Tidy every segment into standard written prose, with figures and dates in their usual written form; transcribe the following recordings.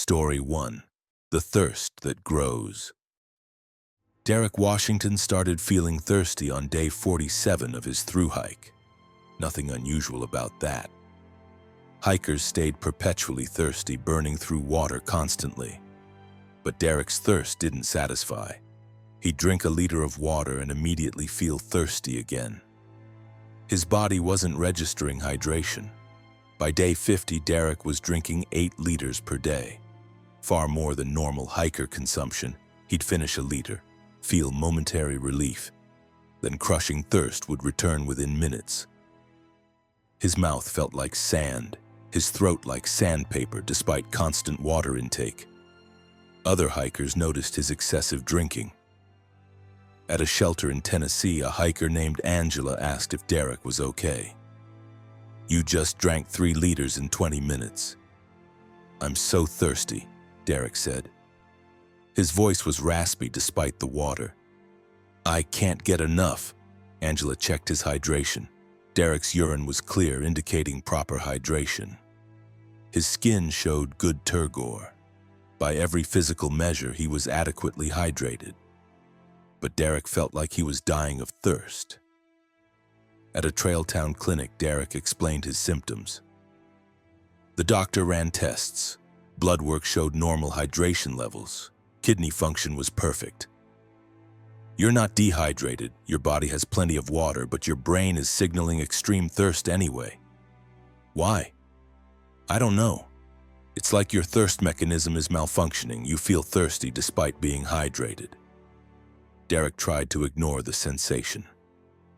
Story 1. The Thirst That Grows. Derek Washington started feeling thirsty on day 47 of his thru hike. Nothing unusual about that. Hikers stayed perpetually thirsty, burning through water constantly. But Derek's thirst didn't satisfy. He'd drink a liter of water and immediately feel thirsty again. His body wasn't registering hydration. By day 50, Derek was drinking 8 liters per day. Far more than normal hiker consumption. He'd finish a liter, feel momentary relief, then crushing thirst would return within minutes. His mouth felt like sand, his throat like sandpaper despite constant water intake. Other hikers noticed his excessive drinking. At a shelter in Tennessee, a hiker named Angela asked if Derek was okay. "You just drank 3 liters in 20 minutes. "I'm so thirsty," Derek said. His voice was raspy despite the water. "I can't get enough." Angela checked his hydration. Derek's urine was clear, indicating proper hydration. His skin showed good turgor. By every physical measure, he was adequately hydrated. But Derek felt like he was dying of thirst. At a trail town clinic, Derek explained his symptoms. The doctor ran tests. Blood work showed normal hydration levels. Kidney function was perfect. "You're not dehydrated. Your body has plenty of water, but your brain is signaling extreme thirst anyway." "Why?" "I don't know. It's like your thirst mechanism is malfunctioning. You feel thirsty despite being hydrated." Derek tried to ignore the sensation.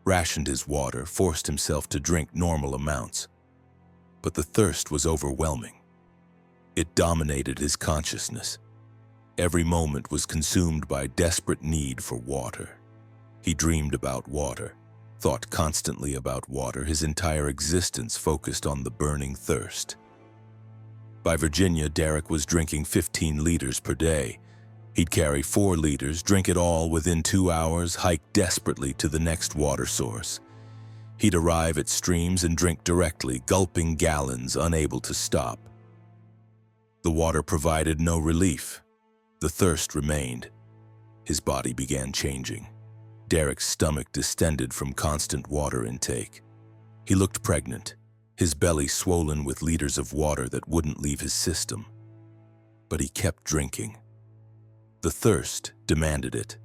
Rationed his water, forced himself to drink normal amounts. But the thirst was overwhelming. It dominated his consciousness. Every moment was consumed by desperate need for water. He dreamed about water, thought constantly about water, his entire existence focused on the burning thirst. By Virginia, Derek was drinking 15 liters per day. He'd carry 4 liters, drink it all within 2 hours, hike desperately to the next water source. He'd arrive at streams and drink directly, gulping gallons, unable to stop. The water provided no relief. The thirst remained. His body began changing. Derek's stomach distended from constant water intake. He looked pregnant, his belly swollen with liters of water that wouldn't leave his system. But he kept drinking. The thirst demanded it.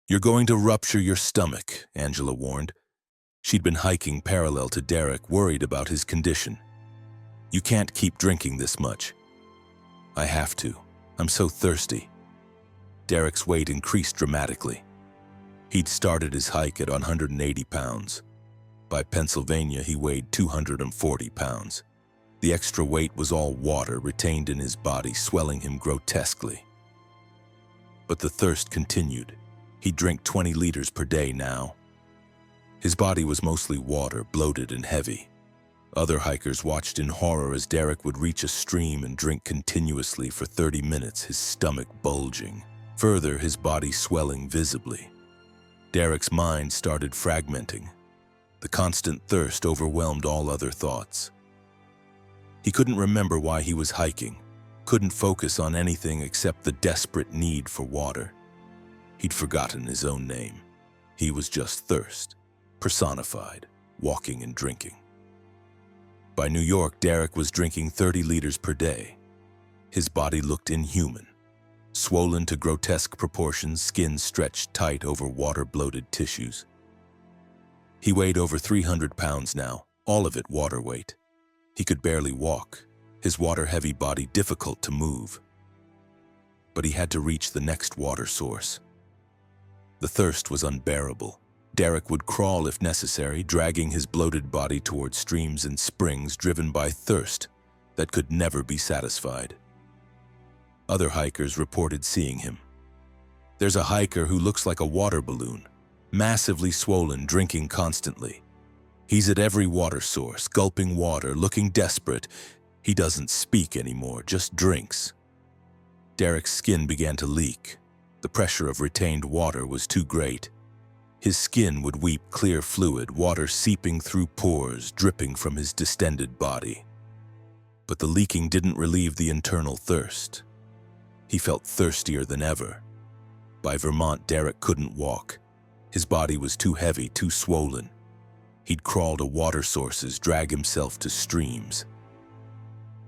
"You're going to rupture your stomach," Angela warned. She'd been hiking parallel to Derek, worried about his condition. "You can't keep drinking this much." "I have to. I'm so thirsty." Derek's weight increased dramatically. He'd started his hike at 180 pounds. By Pennsylvania, he weighed 240 pounds. The extra weight was all water retained in his body, swelling him grotesquely. But the thirst continued. He'd drink 20 liters per day now. His body was mostly water, bloated and heavy. Other hikers watched in horror as Derek would reach a stream and drink continuously for 30 minutes, his stomach bulging. Further, his body swelling visibly. Derek's mind started fragmenting. The constant thirst overwhelmed all other thoughts. He couldn't remember why he was hiking, couldn't focus on anything except the desperate need for water. He'd forgotten his own name. He was just thirst, personified, walking and drinking. By New York, Derek was drinking 30 liters per day. His body looked inhuman. Swollen to grotesque proportions, skin stretched tight over water-bloated tissues. He weighed over 300 pounds now, all of it water weight. He could barely walk, his water-heavy body difficult to move. But he had to reach the next water source. The thirst was unbearable. Derek would crawl if necessary, dragging his bloated body toward streams and springs driven by thirst that could never be satisfied. Other hikers reported seeing him. "There's a hiker who looks like a water balloon, massively swollen, drinking constantly. He's at every water source, gulping water, looking desperate. He doesn't speak anymore, just drinks." Derek's skin began to leak. The pressure of retained water was too great. His skin would weep clear fluid, water seeping through pores, dripping from his distended body. But the leaking didn't relieve the internal thirst. He felt thirstier than ever. By Vermont, Derek couldn't walk. His body was too heavy, too swollen. He'd crawl to water sources, drag himself to streams.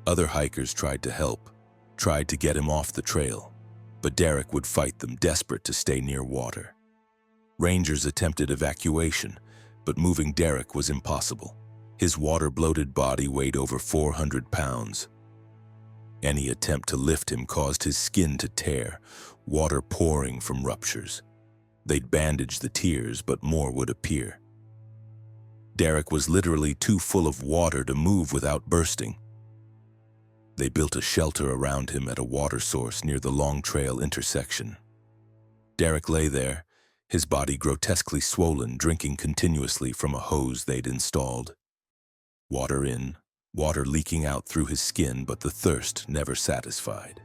Other hikers tried to help, tried to get him off the trail, but Derek would fight them, desperate to stay near water. Rangers attempted evacuation, but moving Derek was impossible. His water-bloated body weighed over 400 pounds. Any attempt to lift him caused his skin to tear, water pouring from ruptures. They'd bandage the tears, but more would appear. Derek was literally too full of water to move without bursting. They built a shelter around him at a water source near the Long Trail intersection. Derek lay there, his body grotesquely swollen, drinking continuously from a hose they'd installed. Water in, water leaking out through his skin, but the thirst never satisfied.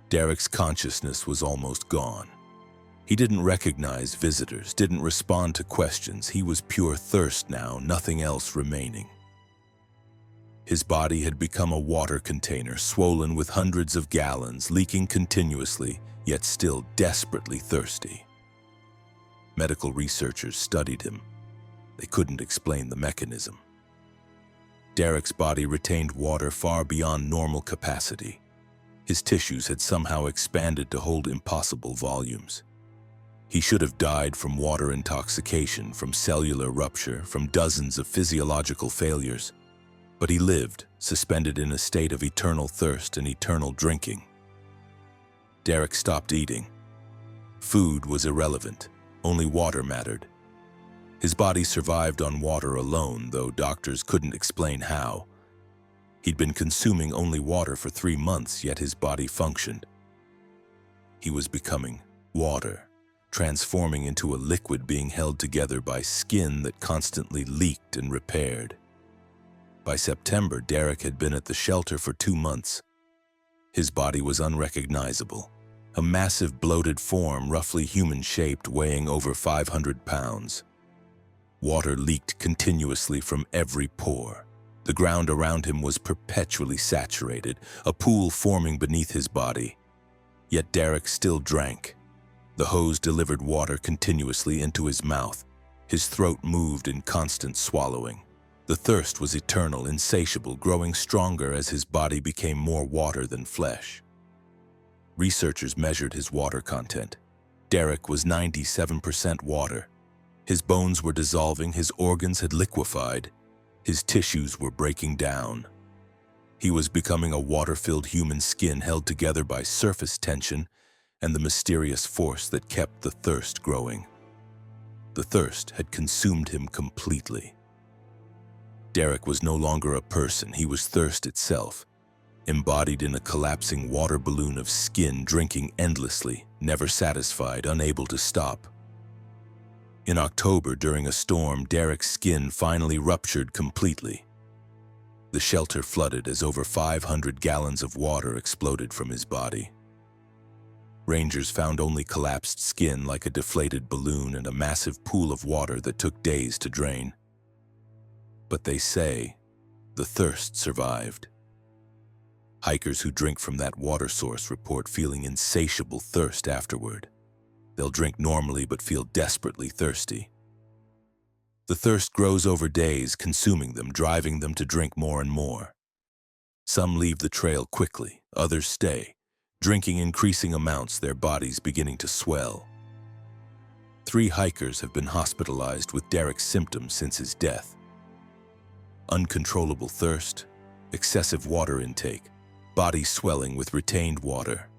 Derek's consciousness was almost gone. He didn't recognize visitors, didn't respond to questions. He was pure thirst now, nothing else remaining. His body had become a water container, swollen with hundreds of gallons, leaking continuously, yet still desperately thirsty. Medical researchers studied him. They couldn't explain the mechanism. Derek's body retained water far beyond normal capacity. His tissues had somehow expanded to hold impossible volumes. He should have died from water intoxication, from cellular rupture, from dozens of physiological failures. But he lived, suspended in a state of eternal thirst and eternal drinking. Derek stopped eating. Food was irrelevant. Only water mattered. His body survived on water alone, though doctors couldn't explain how. He'd been consuming only water for 3 months, yet his body functioned. He was becoming water, transforming into a liquid being held together by skin that constantly leaked and repaired. By September, Derek had been at the shelter for 2 months. His body was unrecognizable, a massive bloated form, roughly human-shaped, weighing over 500 pounds. Water leaked continuously from every pore. The ground around him was perpetually saturated, a pool forming beneath his body. Yet Derek still drank. The hose delivered water continuously into his mouth. His throat moved in constant swallowing. The thirst was eternal, insatiable, growing stronger as his body became more water than flesh. Researchers measured his water content. Derek was 97% water. His bones were dissolving, his organs had liquefied, his tissues were breaking down. He was becoming a water-filled human skin held together by surface tension and the mysterious force that kept the thirst growing. The thirst had consumed him completely. Derek was no longer a person, he was thirst itself, embodied in a collapsing water balloon of skin, drinking endlessly, never satisfied, unable to stop. In October, during a storm, Derek's skin finally ruptured completely. The shelter flooded as over 500 gallons of water exploded from his body. Rangers found only collapsed skin like a deflated balloon and a massive pool of water that took days to drain. But they say the thirst survived. Hikers who drink from that water source report feeling insatiable thirst afterward. They'll drink normally but feel desperately thirsty. The thirst grows over days, consuming them, driving them to drink more and more. Some leave the trail quickly, others stay, drinking increasing amounts, their bodies beginning to swell. 3 hikers have been hospitalized with Derek's symptoms since his death. Uncontrollable thirst, excessive water intake, body swelling with retained water.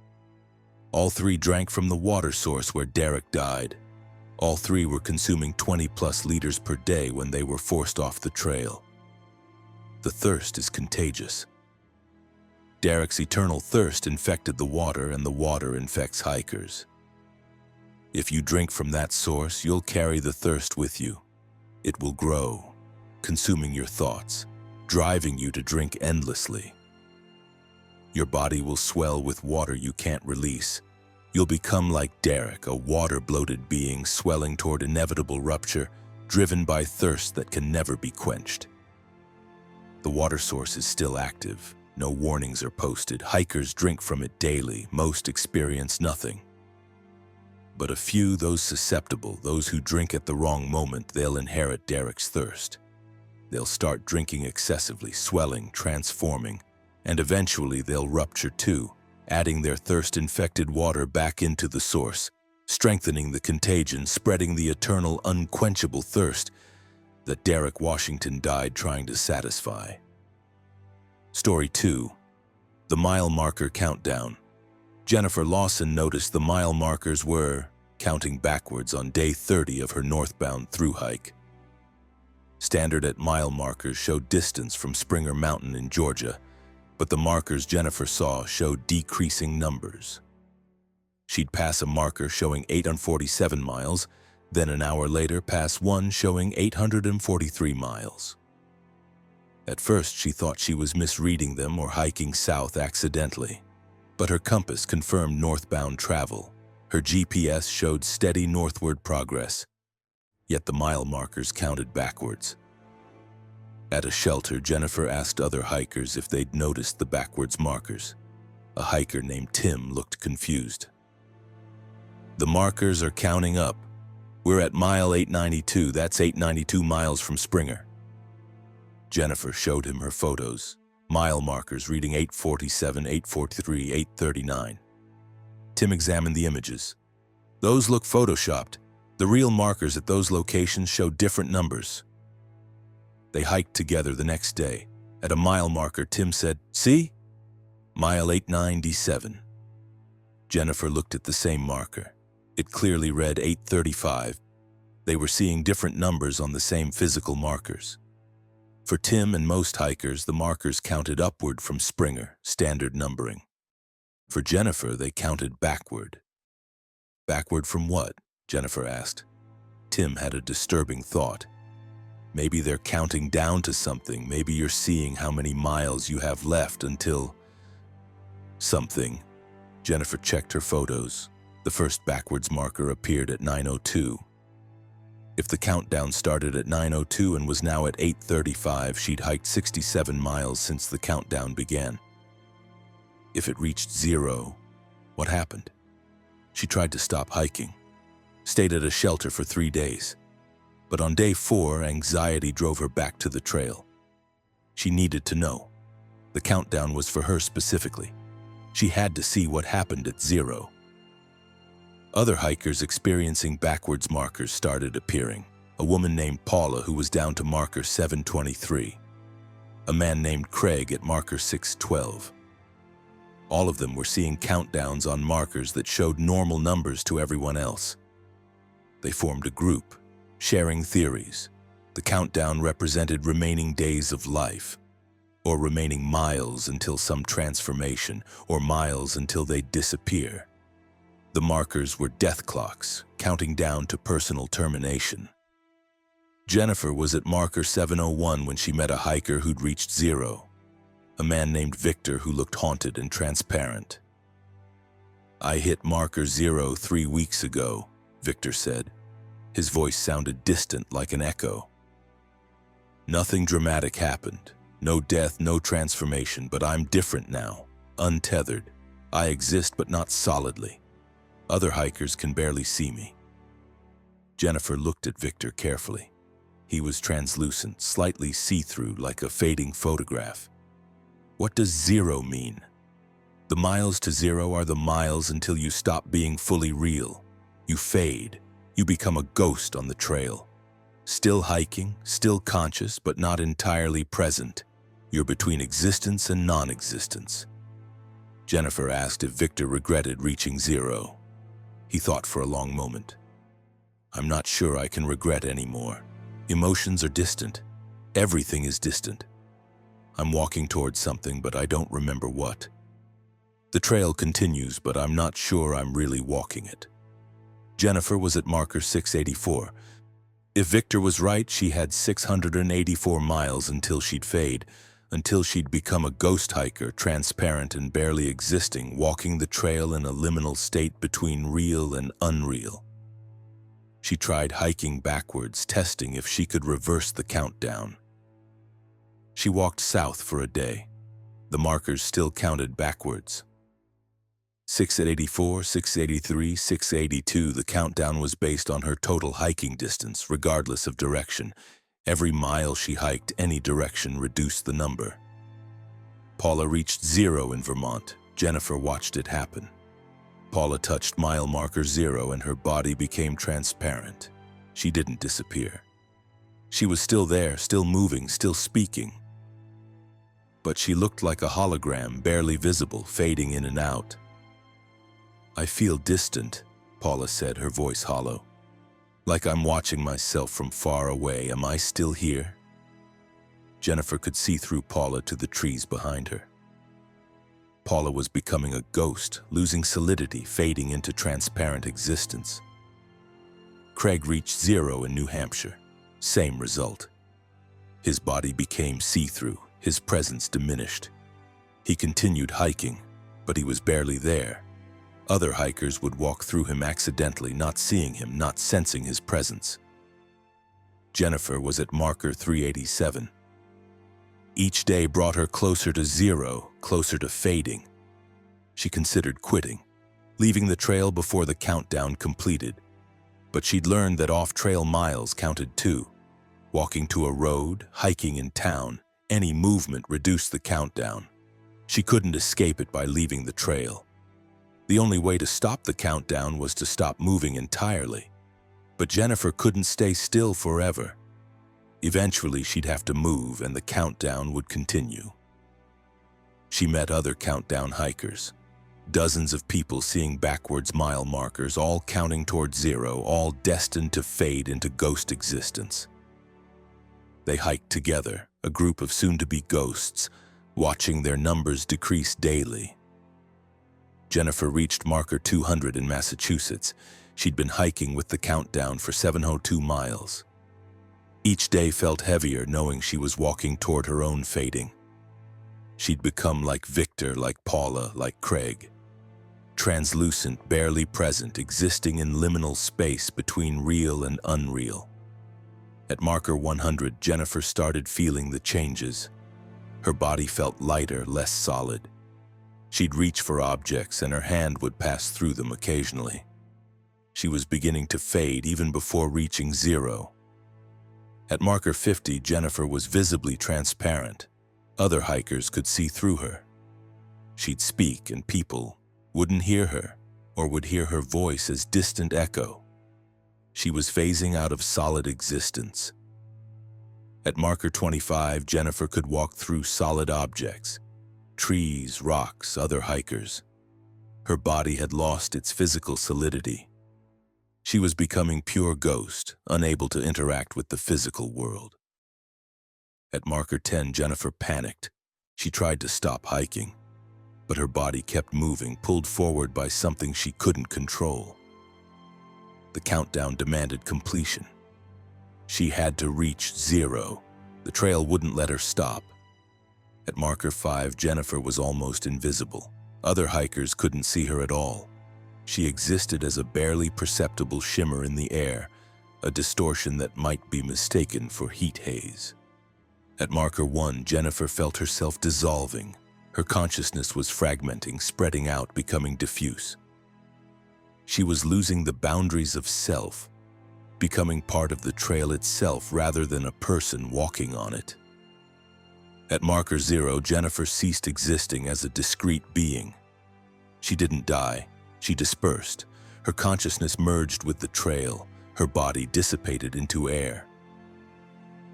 All 3 drank from the water source where Derek died. All 3 were consuming 20+ liters per day when they were forced off the trail. The thirst is contagious. Derek's eternal thirst infected the water, and the water infects hikers. If you drink from that source, you'll carry the thirst with you. It will grow, consuming your thoughts, driving you to drink endlessly. Your body will swell with water you can't release. You'll become like Derek, a water-bloated being swelling toward inevitable rupture, driven by thirst that can never be quenched. The water source is still active. No warnings are posted. Hikers drink from it daily. Most experience nothing. But a few, those susceptible, those who drink at the wrong moment, they'll inherit Derek's thirst. They'll start drinking excessively, swelling, transforming, and eventually they'll rupture too, adding their thirst-infected water back into the source, strengthening the contagion, spreading the eternal, unquenchable thirst that Derek Washington died trying to satisfy. Story 2. The Mile Marker Countdown. Jennifer Lawson noticed the mile markers were counting backwards on day 30 of her northbound thru hike. Standard at mile markers showed distance from Springer Mountain in Georgia, but the markers Jennifer saw showed decreasing numbers. She'd pass a marker showing 847 miles, then an hour later pass one showing 843 miles. At first she thought she was misreading them or hiking south accidentally, but her compass confirmed northbound travel. Her GPS showed steady northward progress, yet the mile markers counted backwards. At a shelter, Jennifer asked other hikers if they'd noticed the backwards markers. A hiker named Tim looked confused. "The markers are counting up. We're at mile 892. That's 892 miles from Springer." Jennifer showed him her photos. Mile markers reading 847, 843, 839. Tim examined the images. "Those look photoshopped. The real markers at those locations show different numbers." They hiked together the next day. At a mile marker, Tim said, "See? Mile 897. Jennifer looked at the same marker. It clearly read 835. They were seeing different numbers on the same physical markers. For Tim and most hikers, the markers counted upward from Springer, standard numbering. For Jennifer, they counted backward. "Backward from what?" Jennifer asked. Tim had a disturbing thought. "Maybe they're counting down to something. Maybe you're seeing how many miles you have left until something." Jennifer checked her photos. The first backwards marker appeared at 9:02. If the countdown started at 9:02 and was now at 8:35, she'd hiked 67 miles since the countdown began. If it reached 0, what happened? She tried to stop hiking, stayed at a shelter for 3 days. But on day 4, anxiety drove her back to the trail. She needed to know. The countdown was for her specifically. She had to see what happened at 0. Other hikers experiencing backwards markers started appearing. A woman named Paula who was down to marker 723. A man named Craig at marker 612. All of them were seeing countdowns on markers that showed normal numbers to everyone else. They formed a group, sharing theories. The countdown represented remaining days of life, or remaining miles until some transformation, or miles until they disappear. The markers were death clocks, counting down to personal termination. Jennifer was at marker 701 when she met a hiker who'd reached 0, a man named Victor who looked haunted and transparent. "I hit marker 0 3 weeks ago," Victor said. His voice sounded distant like an echo. "Nothing dramatic happened. No death, no transformation, but I'm different now, untethered. I exist but not solidly. Other hikers can barely see me." Jennifer looked at Victor carefully. He was translucent, slightly see-through like a fading photograph. "What does 0 mean?" "The miles to 0 are the miles until you stop being fully real. You fade. You become a ghost on the trail. Still hiking, still conscious, but not entirely present. You're between existence and non-existence." Jennifer asked if Victor regretted reaching 0. He thought for a long moment. "I'm not sure I can regret anymore. Emotions are distant. Everything is distant. I'm walking towards something, but I don't remember what. The trail continues, but I'm not sure I'm really walking it." Jennifer was at marker 684. If Victor was right, she had 684 miles until she'd fade, until she'd become a ghost hiker, transparent and barely existing, walking the trail in a liminal state between real and unreal. She tried hiking backwards, testing if she could reverse the countdown. She walked south for a day. The markers still counted backwards. 684, 683, 682, the countdown was based on her total hiking distance, regardless of direction. Every mile she hiked any direction reduced the number. Paula reached 0 in Vermont. Jennifer watched it happen. Paula touched mile marker 0 and her body became transparent. She didn't disappear. She was still there, still moving, still speaking. But she looked like a hologram, barely visible, fading in and out. "I feel distant," Paula said, her voice hollow. "Like I'm watching myself from far away. Am I still here?" Jennifer could see through Paula to the trees behind her. Paula was becoming a ghost, losing solidity, fading into transparent existence. Craig reached 0 in New Hampshire. Same result. His body became see-through, his presence diminished. He continued hiking, but he was barely there. Other hikers would walk through him accidentally, not seeing him, not sensing his presence. Jennifer was at marker 387. Each day brought her closer to 0, closer to fading. She considered quitting, leaving the trail before the countdown completed. But she'd learned that off-trail miles counted too. Walking to a road, hiking in town, any movement reduced the countdown. She couldn't escape it by leaving the trail. The only way to stop the countdown was to stop moving entirely. But Jennifer couldn't stay still forever. Eventually, she'd have to move and the countdown would continue. She met other countdown hikers. Dozens of people seeing backwards mile markers, all counting towards 0, all destined to fade into ghost existence. They hiked together, a group of soon-to-be ghosts, watching their numbers decrease daily. Jennifer reached marker 200 in Massachusetts. She'd been hiking with the countdown for 702 miles. Each day felt heavier, knowing she was walking toward her own fading. She'd become like Victor, like Paula, like Craig. Translucent, barely present, existing in liminal space between real and unreal. At marker 100, Jennifer started feeling the changes. Her body felt lighter, less solid. She'd reach for objects and her hand would pass through them occasionally. She was beginning to fade even before reaching 0. At marker 50, Jennifer was visibly transparent. Other hikers could see through her. She'd speak and people wouldn't hear her or would hear her voice as distant echo. She was phasing out of solid existence. At marker 25, Jennifer could walk through solid objects. Trees, rocks, other hikers. Her body had lost its physical solidity. She was becoming pure ghost, unable to interact with the physical world. At marker 10, Jennifer panicked. She tried to stop hiking, but her body kept moving, pulled forward by something she couldn't control. The countdown demanded completion. She had to reach 0. The trail wouldn't let her stop. At marker 5, Jennifer was almost invisible. Other hikers couldn't see her at all. She existed as a barely perceptible shimmer in the air, a distortion that might be mistaken for heat haze. At marker 1, Jennifer felt herself dissolving. Her consciousness was fragmenting, spreading out, becoming diffuse. She was losing the boundaries of self, becoming part of the trail itself rather than a person walking on it. At marker 0, Jennifer ceased existing as a discrete being. She didn't die, she dispersed. Her consciousness merged with the trail, her body dissipated into air.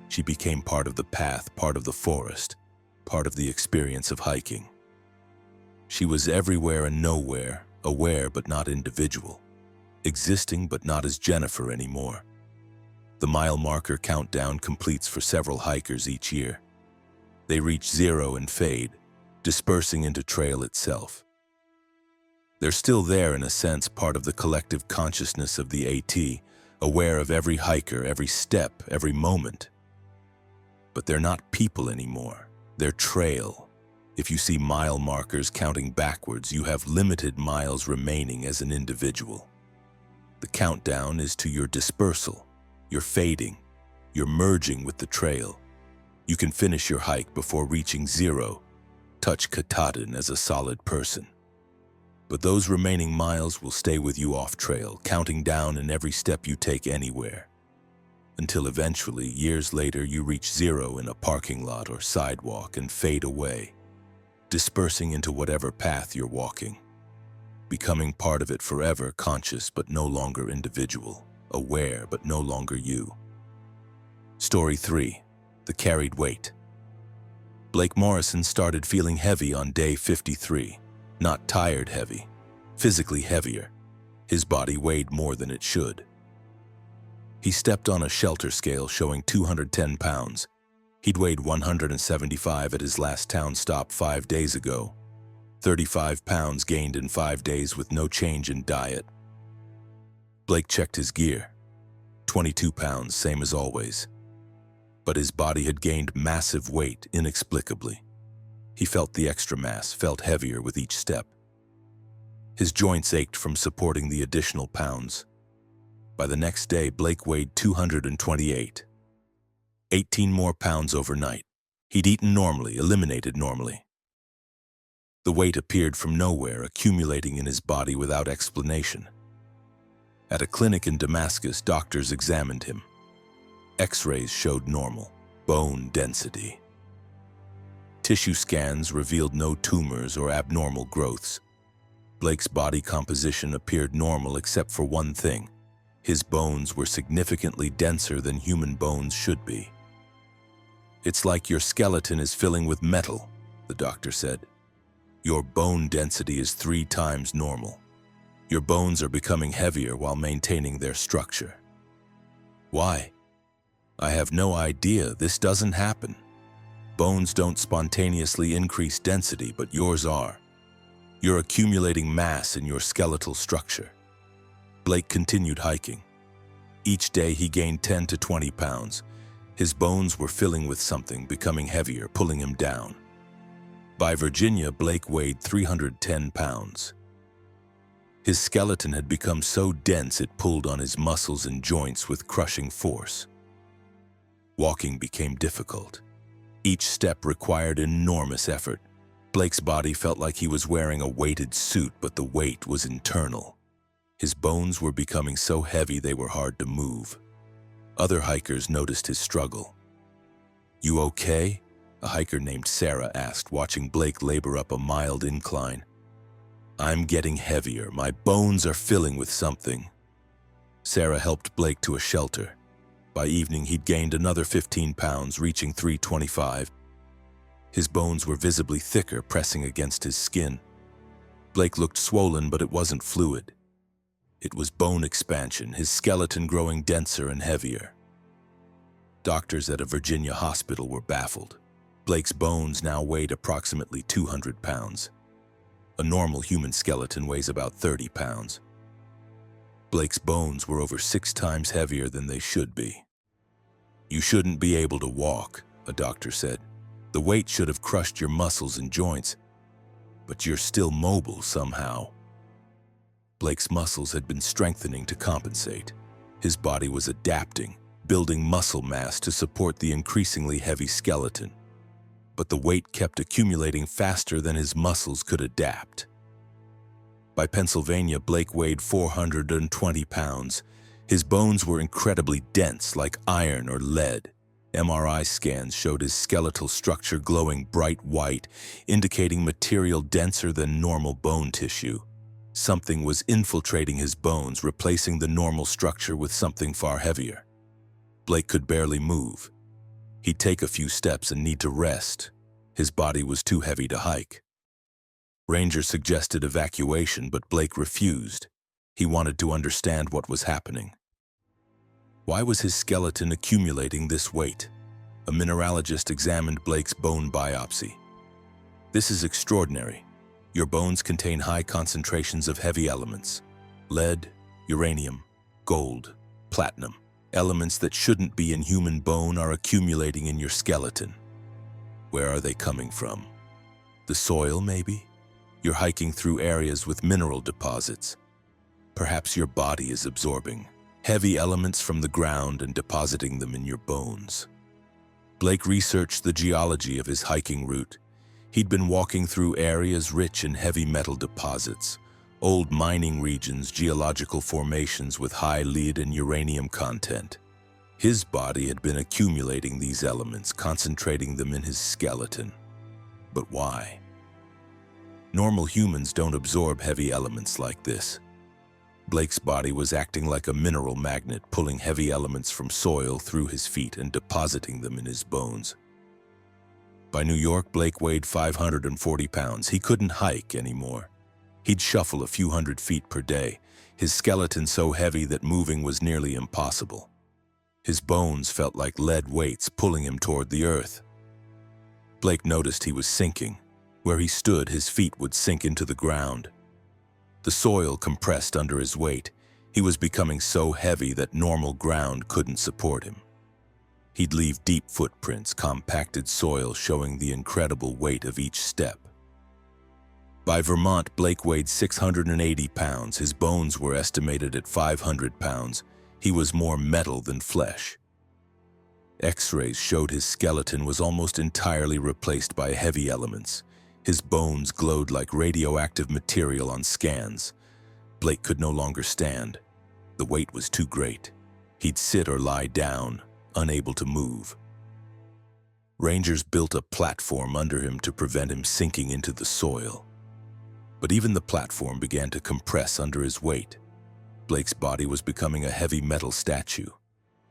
She became part of the path, part of the forest, part of the experience of hiking. She was everywhere and nowhere, aware but not individual, existing but not as Jennifer anymore. The mile marker countdown completes for several hikers each year. They reach 0 and fade, dispersing into trail itself. They're still there in a sense, part of the collective consciousness of the AT, aware of every hiker, every step, every moment. But they're not people anymore. They're trail. If you see mile markers counting backwards, you have limited miles remaining as an individual. The countdown is to your dispersal, your fading, your merging with the trail. You can finish your hike before reaching zero, touch Katahdin as a solid person. But those remaining miles will stay with you off-trail, counting down in every step you take anywhere. Until eventually, years later, you reach zero in a parking lot or sidewalk and fade away, dispersing into whatever path you're walking, becoming part of it forever, conscious but no longer individual, aware but no longer you. Story 3. The Carried Weight. Blake Morrison started feeling heavy on day 53. Not tired heavy, physically heavier. His body weighed more than it should. He stepped on a shelter scale showing 210 pounds. He'd weighed 175 at his last town stop 5 days ago. 35 pounds gained in 5 days with no change in diet. Blake checked his gear. 22 pounds, same as always. But his body had gained massive weight inexplicably. He felt the extra mass, felt heavier with each step. His joints ached from supporting the additional pounds. By the next day, Blake weighed 228. 18 more pounds overnight. He'd eaten normally, eliminated normally. The weight appeared from nowhere, accumulating in his body without explanation. At a clinic in Damascus, doctors examined him. X-rays showed normal bone density. Tissue scans revealed no tumors or abnormal growths. Blake's body composition appeared normal except for one thing. His bones were significantly denser than human bones should be. "It's like your skeleton is filling with metal," the doctor said. "Your bone density is 3 times normal. Your bones are becoming heavier while maintaining their structure." "Why?" "I have no idea. This doesn't happen. Bones don't spontaneously increase density, but yours are. You're accumulating mass in your skeletal structure." Blake continued hiking. Each day he gained 10 to 20 pounds. His bones were filling with something, becoming heavier, pulling him down. By Virginia, Blake weighed 310 pounds. His skeleton had become so dense it pulled on his muscles and joints with crushing force. Walking became difficult. Each step required enormous effort. Blake's body felt like he was wearing a weighted suit, but the weight was internal. His bones were becoming so heavy they were hard to move. Other hikers noticed his struggle. "You okay?" a hiker named Sarah asked, watching Blake labor up a mild incline. "I'm getting heavier. My bones are filling with something." Sarah helped Blake to a shelter. By evening, he'd gained another 15 pounds, reaching 325. His bones were visibly thicker, pressing against his skin. Blake looked swollen, but it wasn't fluid. It was bone expansion, his skeleton growing denser and heavier. Doctors at a Virginia hospital were baffled. Blake's bones now weighed approximately 200 pounds. A normal human skeleton weighs about 30 pounds. Blake's bones were over 6 times heavier than they should be. "You shouldn't be able to walk," a doctor said. "The weight should have crushed your muscles and joints, but you're still mobile somehow." Blake's muscles had been strengthening to compensate. His body was adapting, building muscle mass to support the increasingly heavy skeleton. But the weight kept accumulating faster than his muscles could adapt. By Pennsylvania, Blake weighed 420 pounds. His bones were incredibly dense, like iron or lead. MRI scans showed his skeletal structure glowing bright white, indicating material denser than normal bone tissue. Something was infiltrating his bones, replacing the normal structure with something far heavier. Blake could barely move. He'd take a few steps and need to rest. His body was too heavy to hike. Rangers suggested evacuation, but Blake refused. He wanted to understand what was happening. Why was his skeleton accumulating this weight? A mineralogist examined Blake's bone biopsy. "This is extraordinary. Your bones contain high concentrations of heavy elements: lead, uranium, gold, platinum. Elements that shouldn't be in human bone are accumulating in your skeleton. Where are they coming from? The soil, maybe? You're hiking through areas with mineral deposits. Perhaps your body is absorbing heavy elements from the ground and depositing them in your bones." Blake researched the geology of his hiking route. He'd been walking through areas rich in heavy metal deposits, old mining regions, geological formations with high lead and uranium content. His body had been accumulating these elements, concentrating them in his skeleton. But why? Normal humans don't absorb heavy elements like this. Blake's body was acting like a mineral magnet, pulling heavy elements from soil through his feet and depositing them in his bones. By New York, Blake weighed 540 pounds. He couldn't hike anymore. He'd shuffle a few hundred feet per day, his skeleton so heavy that moving was nearly impossible. His bones felt like lead weights pulling him toward the earth. Blake noticed he was sinking. Where he stood, his feet would sink into the ground. The soil compressed under his weight. He was becoming so heavy that normal ground couldn't support him. He'd leave deep footprints, compacted soil showing the incredible weight of each step. By Vermont, Blake weighed 680 pounds. His bones were estimated at 500 pounds. He was more metal than flesh. X-rays showed his skeleton was almost entirely replaced by heavy elements. His bones glowed like radioactive material on scans. Blake could no longer stand. The weight was too great. He'd sit or lie down, unable to move. Rangers built a platform under him to prevent him sinking into the soil. But even the platform began to compress under his weight. Blake's body was becoming a heavy metal statue.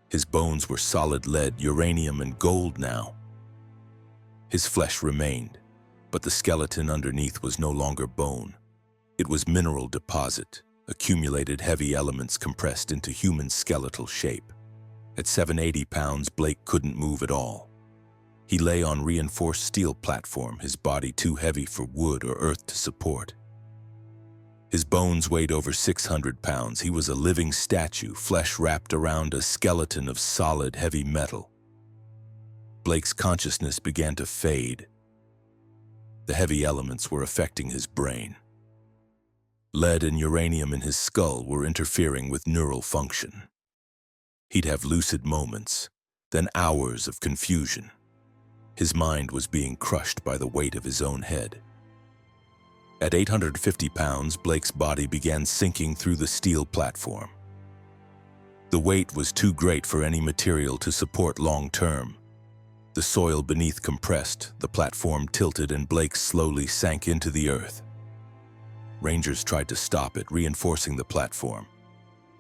His bones were solid lead, uranium, and gold now. His flesh remained, but the skeleton underneath was no longer bone. It was mineral deposit, accumulated heavy elements compressed into human skeletal shape. At 780 pounds, Blake couldn't move at all. He lay on reinforced steel platform, his body too heavy for wood or earth to support. His bones weighed over 600 pounds. He was a living statue, flesh wrapped around a skeleton of solid, heavy metal. Blake's consciousness began to fade. The heavy elements were affecting his brain. Lead and uranium in his skull were interfering with neural function. He'd have lucid moments, then hours of confusion. His mind was being crushed by the weight of his own head. At 850 pounds, Blake's body began sinking through the steel platform. The weight was too great for any material to support long-term. The soil beneath compressed, the platform tilted, and Blake slowly sank into the earth. Rangers tried to stop it, reinforcing the platform,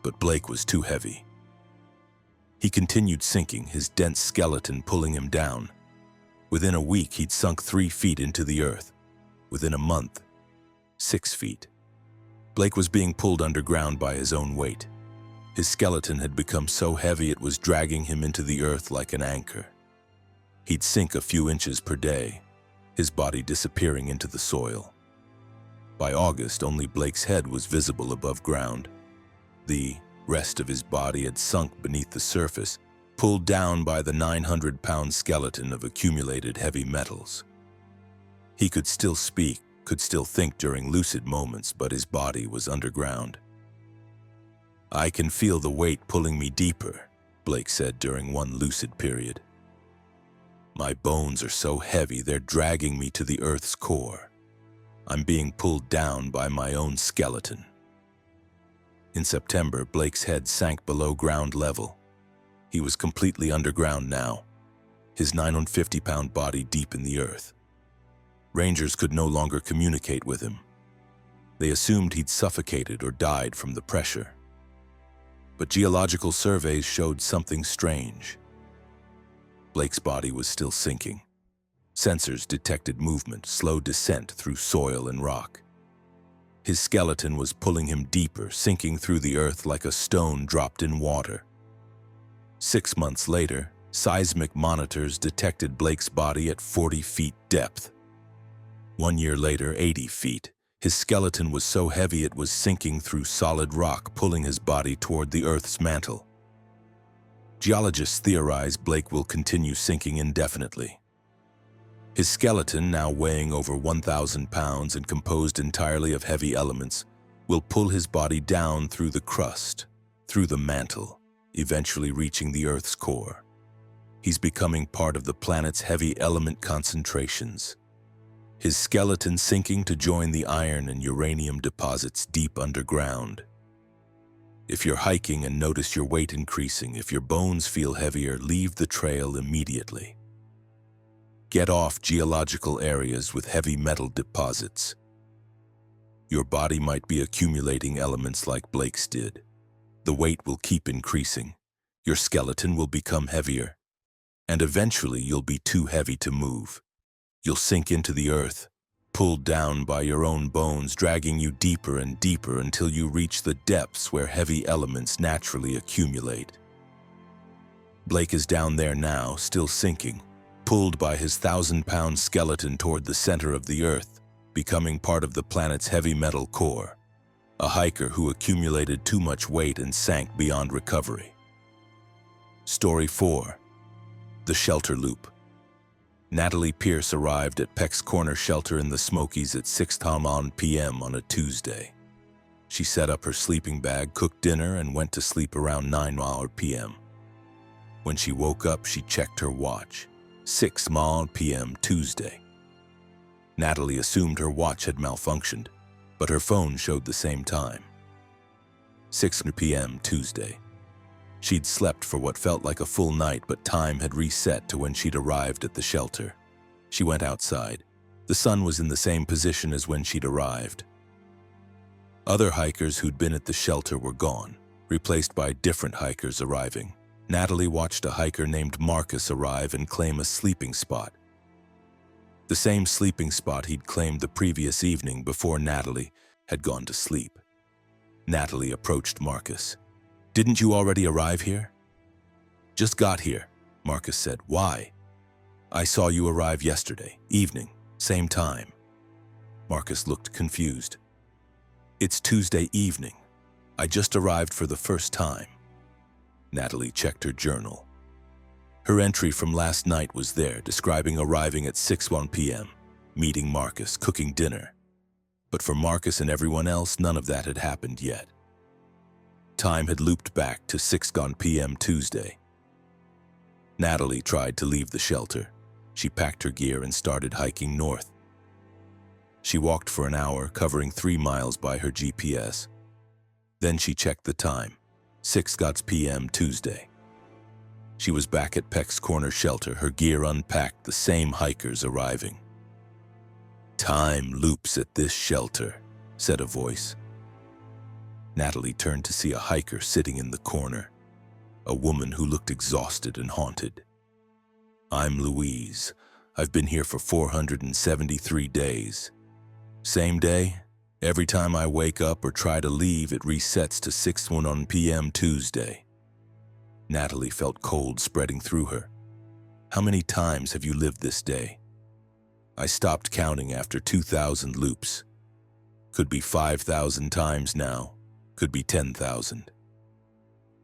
but Blake was too heavy. He continued sinking, his dense skeleton pulling him down. Within a week, he'd sunk 3 feet into the earth. Within a month, 6 feet. Blake was being pulled underground by his own weight. His skeleton had become so heavy it was dragging him into the earth like an anchor. He'd sink a few inches per day, his body disappearing into the soil. By August, only Blake's head was visible above ground. The rest of his body had sunk beneath the surface, pulled down by the 900-pound skeleton of accumulated heavy metals. He could still speak, could still think during lucid moments, but his body was underground. "I can feel the weight pulling me deeper," Blake said during one lucid period. "My bones are so heavy they're dragging me to the Earth's core. I'm being pulled down by my own skeleton." In September, Blake's head sank below ground level. He was completely underground now, his 950-pound body deep in the earth. Rangers could no longer communicate with him. They assumed he'd suffocated or died from the pressure. But geological surveys showed something strange. Blake's body was still sinking. Sensors detected movement, slow descent through soil and rock. His skeleton was pulling him deeper, sinking through the earth like a stone dropped in water. 6 months later, seismic monitors detected Blake's body at 40 feet depth. 1 year later, 80 feet. His skeleton was so heavy it was sinking through solid rock, pulling his body toward the Earth's mantle. Geologists theorize Blake will continue sinking indefinitely. His skeleton, now weighing over 1,000 pounds and composed entirely of heavy elements, will pull his body down through the crust, through the mantle, eventually reaching the Earth's core. He's becoming part of the planet's heavy element concentrations. His skeleton sinking to join the iron and uranium deposits deep underground. If you're hiking and notice your weight increasing, if your bones feel heavier, leave the trail immediately. Get off geological areas with heavy metal deposits. Your body might be accumulating elements like Blake's did. The weight will keep increasing. Your skeleton will become heavier. And eventually you'll be too heavy to move. You'll sink into the earth, pulled down by your own bones, dragging you deeper and deeper until you reach the depths where heavy elements naturally accumulate. Blake is down there now, still sinking, pulled by his 1,000-pound skeleton toward the center of the earth, becoming part of the planet's heavy metal core. A hiker who accumulated too much weight and sank beyond recovery. Story 4. The Shelter Loop. Natalie Pierce arrived at Peck's Corner Shelter in the Smokies at 6:00 p.m. on a Tuesday. She set up her sleeping bag, cooked dinner, and went to sleep around 9:00 p.m. When she woke up, she checked her watch. 6:00 p.m. Tuesday. Natalie assumed her watch had malfunctioned, but her phone showed the same time. 6 p.m. Tuesday. She'd slept for what felt like a full night, but time had reset to when she'd arrived at the shelter. She went outside. The sun was in the same position as when she'd arrived. Other hikers who'd been at the shelter were gone, replaced by different hikers arriving. Natalie watched a hiker named Marcus arrive and claim a sleeping spot. The same sleeping spot he'd claimed the previous evening before Natalie had gone to sleep. Natalie approached Marcus. "Didn't you already arrive here?" "Just got here," Marcus said. "Why?" "I saw you arrive yesterday evening, same time." Marcus looked confused. "It's Tuesday evening. I just arrived for the first time." Natalie checked her journal. Her entry from last night was there, describing arriving at 6:01 p.m., meeting Marcus, cooking dinner. But for Marcus and everyone else, none of that had happened yet. Time had looped back to 6:00 p.m. Tuesday. Natalie tried to leave the shelter. She packed her gear and started hiking north. She walked for an hour, covering 3 miles by her GPS. Then she checked the time, 6:00 p.m. Tuesday. She was back at Peck's Corner Shelter, her gear unpacked, the same hikers arriving. "Time loops at this shelter," said a voice. Natalie turned to see a hiker sitting in the corner, a woman who looked exhausted and haunted. "I'm Louise. I've been here for 473 days. Same day, every time I wake up or try to leave, it resets to 6:01 p.m. Tuesday." Natalie felt cold spreading through her. "How many times have you lived this day?" "I stopped counting after 2,000 loops. Could be 5,000 times now. Could be 10,000.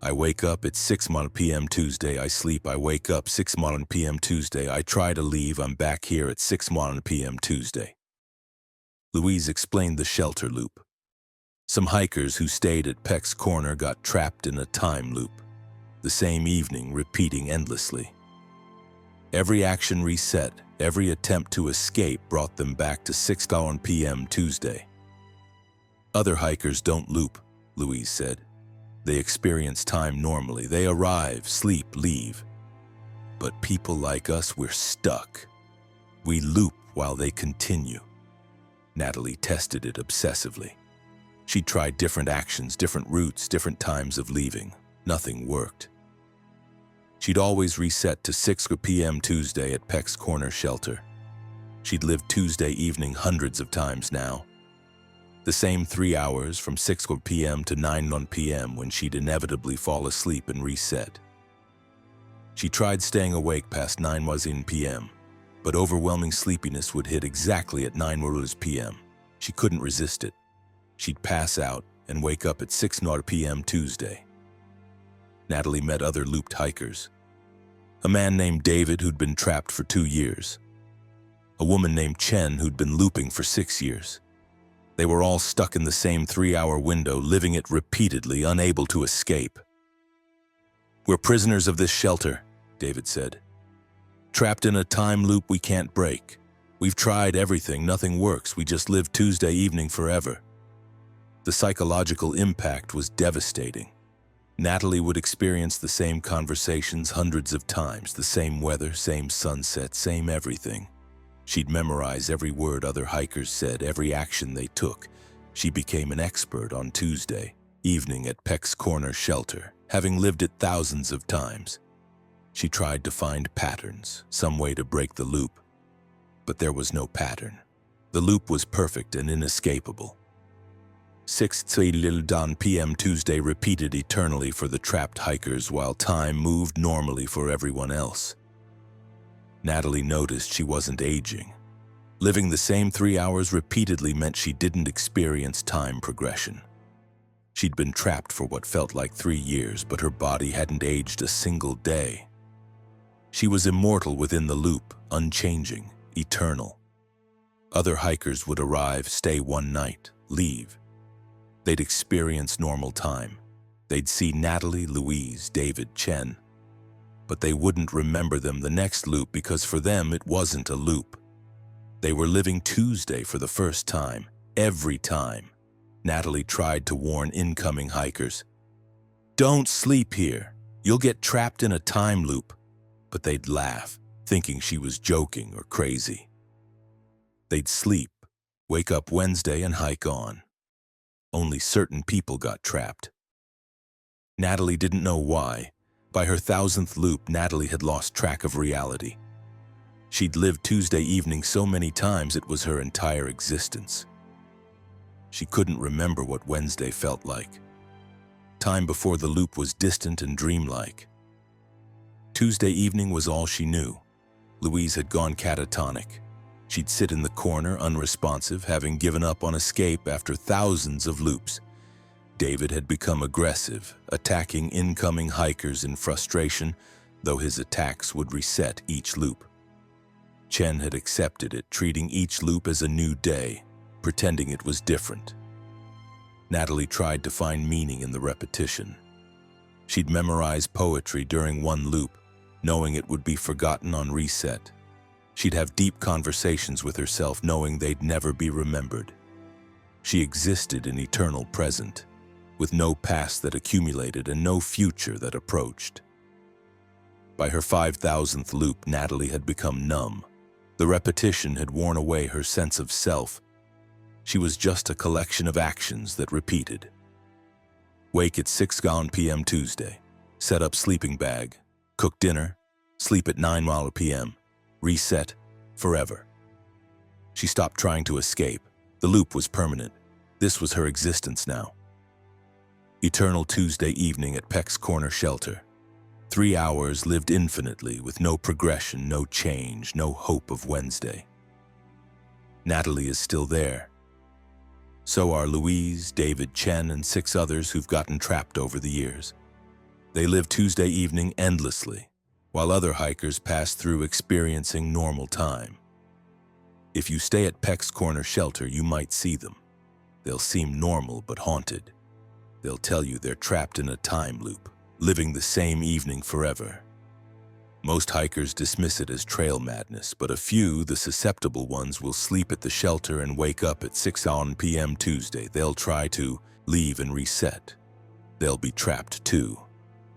I wake up at 6:00 p.m. Tuesday. I sleep. I wake up 6:00 p.m. Tuesday. I try to leave. I'm back here at 6:00 p.m. Tuesday." Louise explained the shelter loop. Some hikers who stayed at Peck's Corner got trapped in a time loop, the same evening repeating endlessly. Every action reset, every attempt to escape brought them back to 6:00 p.m. Tuesday. "Other hikers don't loop," Louise said. "They experience time normally. They arrive, sleep, leave. But people like us, we're stuck. We loop while they continue." Natalie tested it obsessively. She tried different actions, different routes, different times of leaving. Nothing worked. She'd always reset to 6 p.m. Tuesday at Peck's Corner Shelter. She'd lived Tuesday evening hundreds of times now. The same 3 hours from 6 p.m. to 9 p.m. when she'd inevitably fall asleep and reset. She tried staying awake past 9 p.m., but overwhelming sleepiness would hit exactly at 9 p.m. She couldn't resist it. She'd pass out and wake up at 6 p.m. Tuesday. Natalie met other looped hikers. A man named David who'd been trapped for 2 years. A woman named Chen who'd been looping for 6 years. They were all stuck in the same 3-hour window, living it repeatedly, unable to escape. "We're prisoners of this shelter," David said. Trapped in a time loop we can't break. We've tried everything, nothing works, we just live Tuesday evening forever. The psychological impact was devastating. Natalie would experience the same conversations hundreds of times, the same weather, same sunset, same everything. She'd memorize every word other hikers said, every action they took. She became an expert on Tuesday evening at Peck's Corner Shelter, having lived it thousands of times. She tried to find patterns, some way to break the loop, but there was no pattern. The loop was perfect and inescapable. 6:00 p.m. Tuesday repeated eternally for the trapped hikers while time moved normally for everyone else. Natalie noticed she wasn't aging. Living the same 3 hours repeatedly meant she didn't experience time progression. She'd been trapped for what felt like 3 years, but her body hadn't aged a single day. She was immortal within the loop, unchanging, eternal. Other hikers would arrive, stay one night, leave. They'd experience normal time. They'd see Natalie, Louise, David, Chen. But they wouldn't remember them the next loop because for them it wasn't a loop. They were living Tuesday for the first time, every time. Natalie tried to warn incoming hikers. "Don't sleep here. You'll get trapped in a time loop." But they'd laugh, thinking she was joking or crazy. They'd sleep, wake up Wednesday and hike on. Only certain people got trapped. Natalie didn't know why. By her 1000th loop, Natalie had lost track of reality. She'd lived Tuesday evening so many times it was her entire existence. She couldn't remember what Wednesday felt like. Time before the loop was distant and dreamlike. Tuesday evening was all she knew. Louise had gone catatonic. She'd sit in the corner, unresponsive, having given up on escape after thousands of loops. David had become aggressive, attacking incoming hikers in frustration, though his attacks would reset each loop. Chen had accepted it, treating each loop as a new day, pretending it was different. Natalie tried to find meaning in the repetition. She'd memorize poetry during one loop, knowing it would be forgotten on reset. She'd have deep conversations with herself, knowing they'd never be remembered. She existed in eternal present, with no past that accumulated and no future that approached. By her 5000th loop, Natalie had become numb. The repetition had worn away her sense of self. She was just a collection of actions that repeated. Wake at 6 p.m. Tuesday. Set up sleeping bag. Cook dinner. Sleep at 9 p.m. Reset. Forever. She stopped trying to escape. The loop was permanent. This was her existence now. Eternal Tuesday evening at Peck's Corner Shelter. 3 hours lived infinitely with no progression, no change, no hope of Wednesday. Natalie is still there. So are Louise, David, Chen, and 6 others who've gotten trapped over the years. They live Tuesday evening endlessly, while other hikers pass through experiencing normal time. If you stay at Peck's Corner Shelter, you might see them. They'll seem normal but haunted. They'll tell you they're trapped in a time loop, living the same evening forever. Most hikers dismiss it as trail madness, but a few, the susceptible ones, will sleep at the shelter and wake up at 6 p.m. Tuesday. They'll try to leave and reset. They'll be trapped too,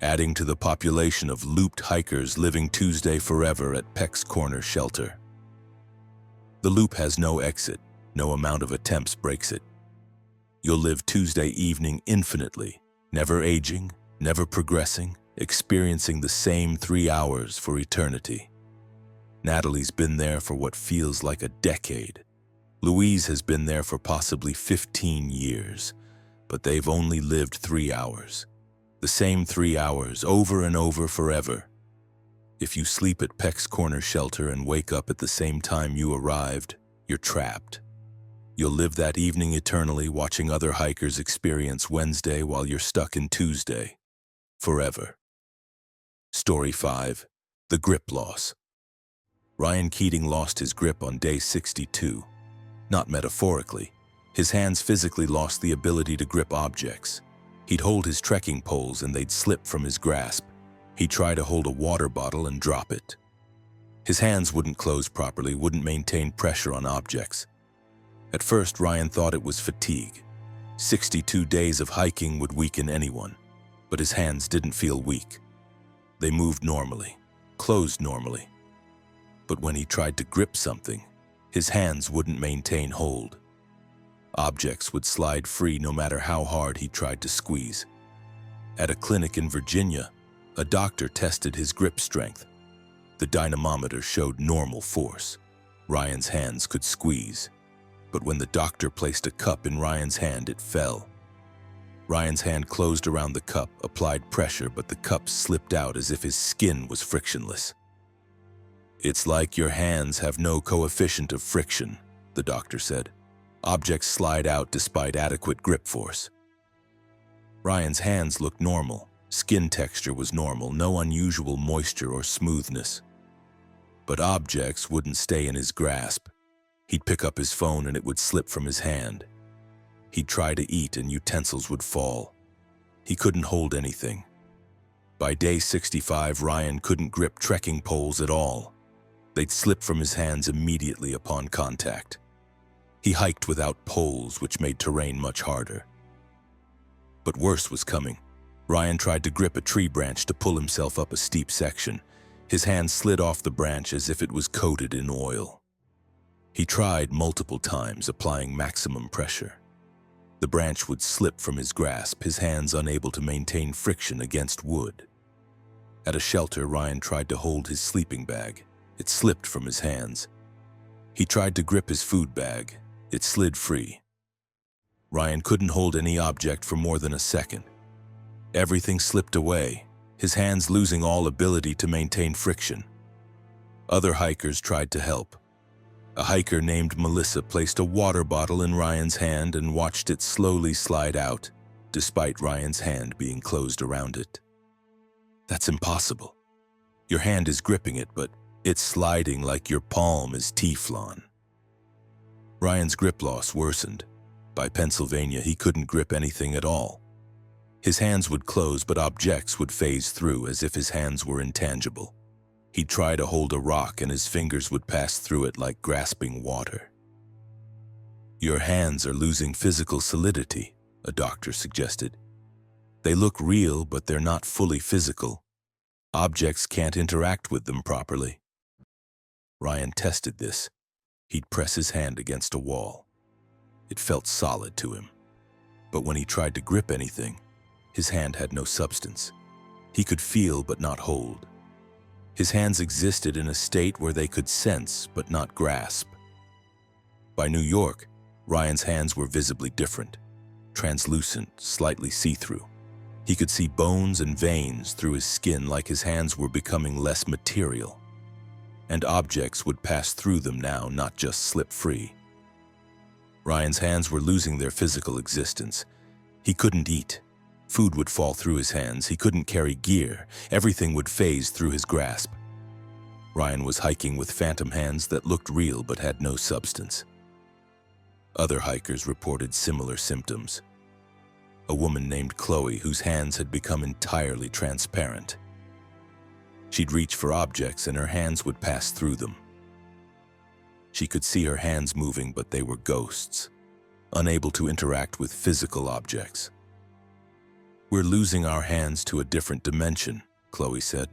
adding to the population of looped hikers living Tuesday forever at Peck's Corner Shelter. The loop has no exit. No amount of attempts breaks it. You'll live Tuesday evening infinitely, never aging, never progressing, experiencing the same 3 hours for eternity. Natalie's been there for what feels like a decade. Louise has been there for possibly 15 years, but they've only lived 3 hours. The same 3 hours, over and over forever. If you sleep at Peck's Corner Shelter and wake up at the same time you arrived, you're trapped. You'll live that evening eternally, watching other hikers experience Wednesday while you're stuck in Tuesday. Forever. Story 5. The Grip Loss. Ryan Keating lost his grip on day 62. Not metaphorically. His hands physically lost the ability to grip objects. He'd hold his trekking poles and they'd slip from his grasp. He'd try to hold a water bottle and drop it. His hands wouldn't close properly, wouldn't maintain pressure on objects. At first, Ryan thought it was fatigue. 62 days of hiking would weaken anyone, but his hands didn't feel weak. They moved normally, closed normally. But when he tried to grip something, his hands wouldn't maintain hold. Objects would slide free no matter how hard he tried to squeeze. At a clinic in Virginia, a doctor tested his grip strength. The dynamometer showed normal force. Ryan's hands could squeeze. But when the doctor placed a cup in Ryan's hand, it fell. Ryan's hand closed around the cup, applied pressure, but the cup slipped out as if his skin was frictionless. "It's like your hands have no coefficient of friction," the doctor said. "Objects slide out despite adequate grip force." Ryan's hands looked normal. Skin texture was normal, no unusual moisture or smoothness. But objects wouldn't stay in his grasp. He'd pick up his phone and it would slip from his hand. He'd try to eat and utensils would fall. He couldn't hold anything. By day 65, Ryan couldn't grip trekking poles at all. They'd slip from his hands immediately upon contact. He hiked without poles, which made terrain much harder. But worse was coming. Ryan tried to grip a tree branch to pull himself up a steep section. His hand slid off the branch as if it was coated in oil. He tried multiple times, applying maximum pressure. The branch would slip from his grasp, his hands unable to maintain friction against wood. At a shelter, Ryan tried to hold his sleeping bag. It slipped from his hands. He tried to grip his food bag. It slid free. Ryan couldn't hold any object for more than a second. Everything slipped away, his hands losing all ability to maintain friction. Other hikers tried to help. A hiker named Melissa placed a water bottle in Ryan's hand and watched it slowly slide out, despite Ryan's hand being closed around it. "That's impossible. Your hand is gripping it, but it's sliding like your palm is Teflon." Ryan's grip loss worsened. By Pennsylvania, he couldn't grip anything at all. His hands would close, but objects would phase through as if his hands were intangible. He'd try to hold a rock and his fingers would pass through it like grasping water. "Your hands are losing physical solidity," a doctor suggested. "They look real, but they're not fully physical. Objects can't interact with them properly." Ryan tested this. He'd press his hand against a wall. It felt solid to him. But when he tried to grip anything, his hand had no substance. He could feel but not hold. His hands existed in a state where they could sense but not grasp. By New York, Ryan's hands were visibly different, translucent, slightly see-through. He could see bones and veins through his skin, like his hands were becoming less material. And objects would pass through them now, not just slip free. Ryan's hands were losing their physical existence. He couldn't eat. Food would fall through his hands. He couldn't carry gear. Everything would phase through his grasp. Ryan was hiking with phantom hands that looked real but had no substance. Other hikers reported similar symptoms. A woman named Chloe, whose hands had become entirely transparent. She'd reach for objects and her hands would pass through them. She could see her hands moving, but they were ghosts, unable to interact with physical objects. "We're losing our hands to a different dimension," Chloe said.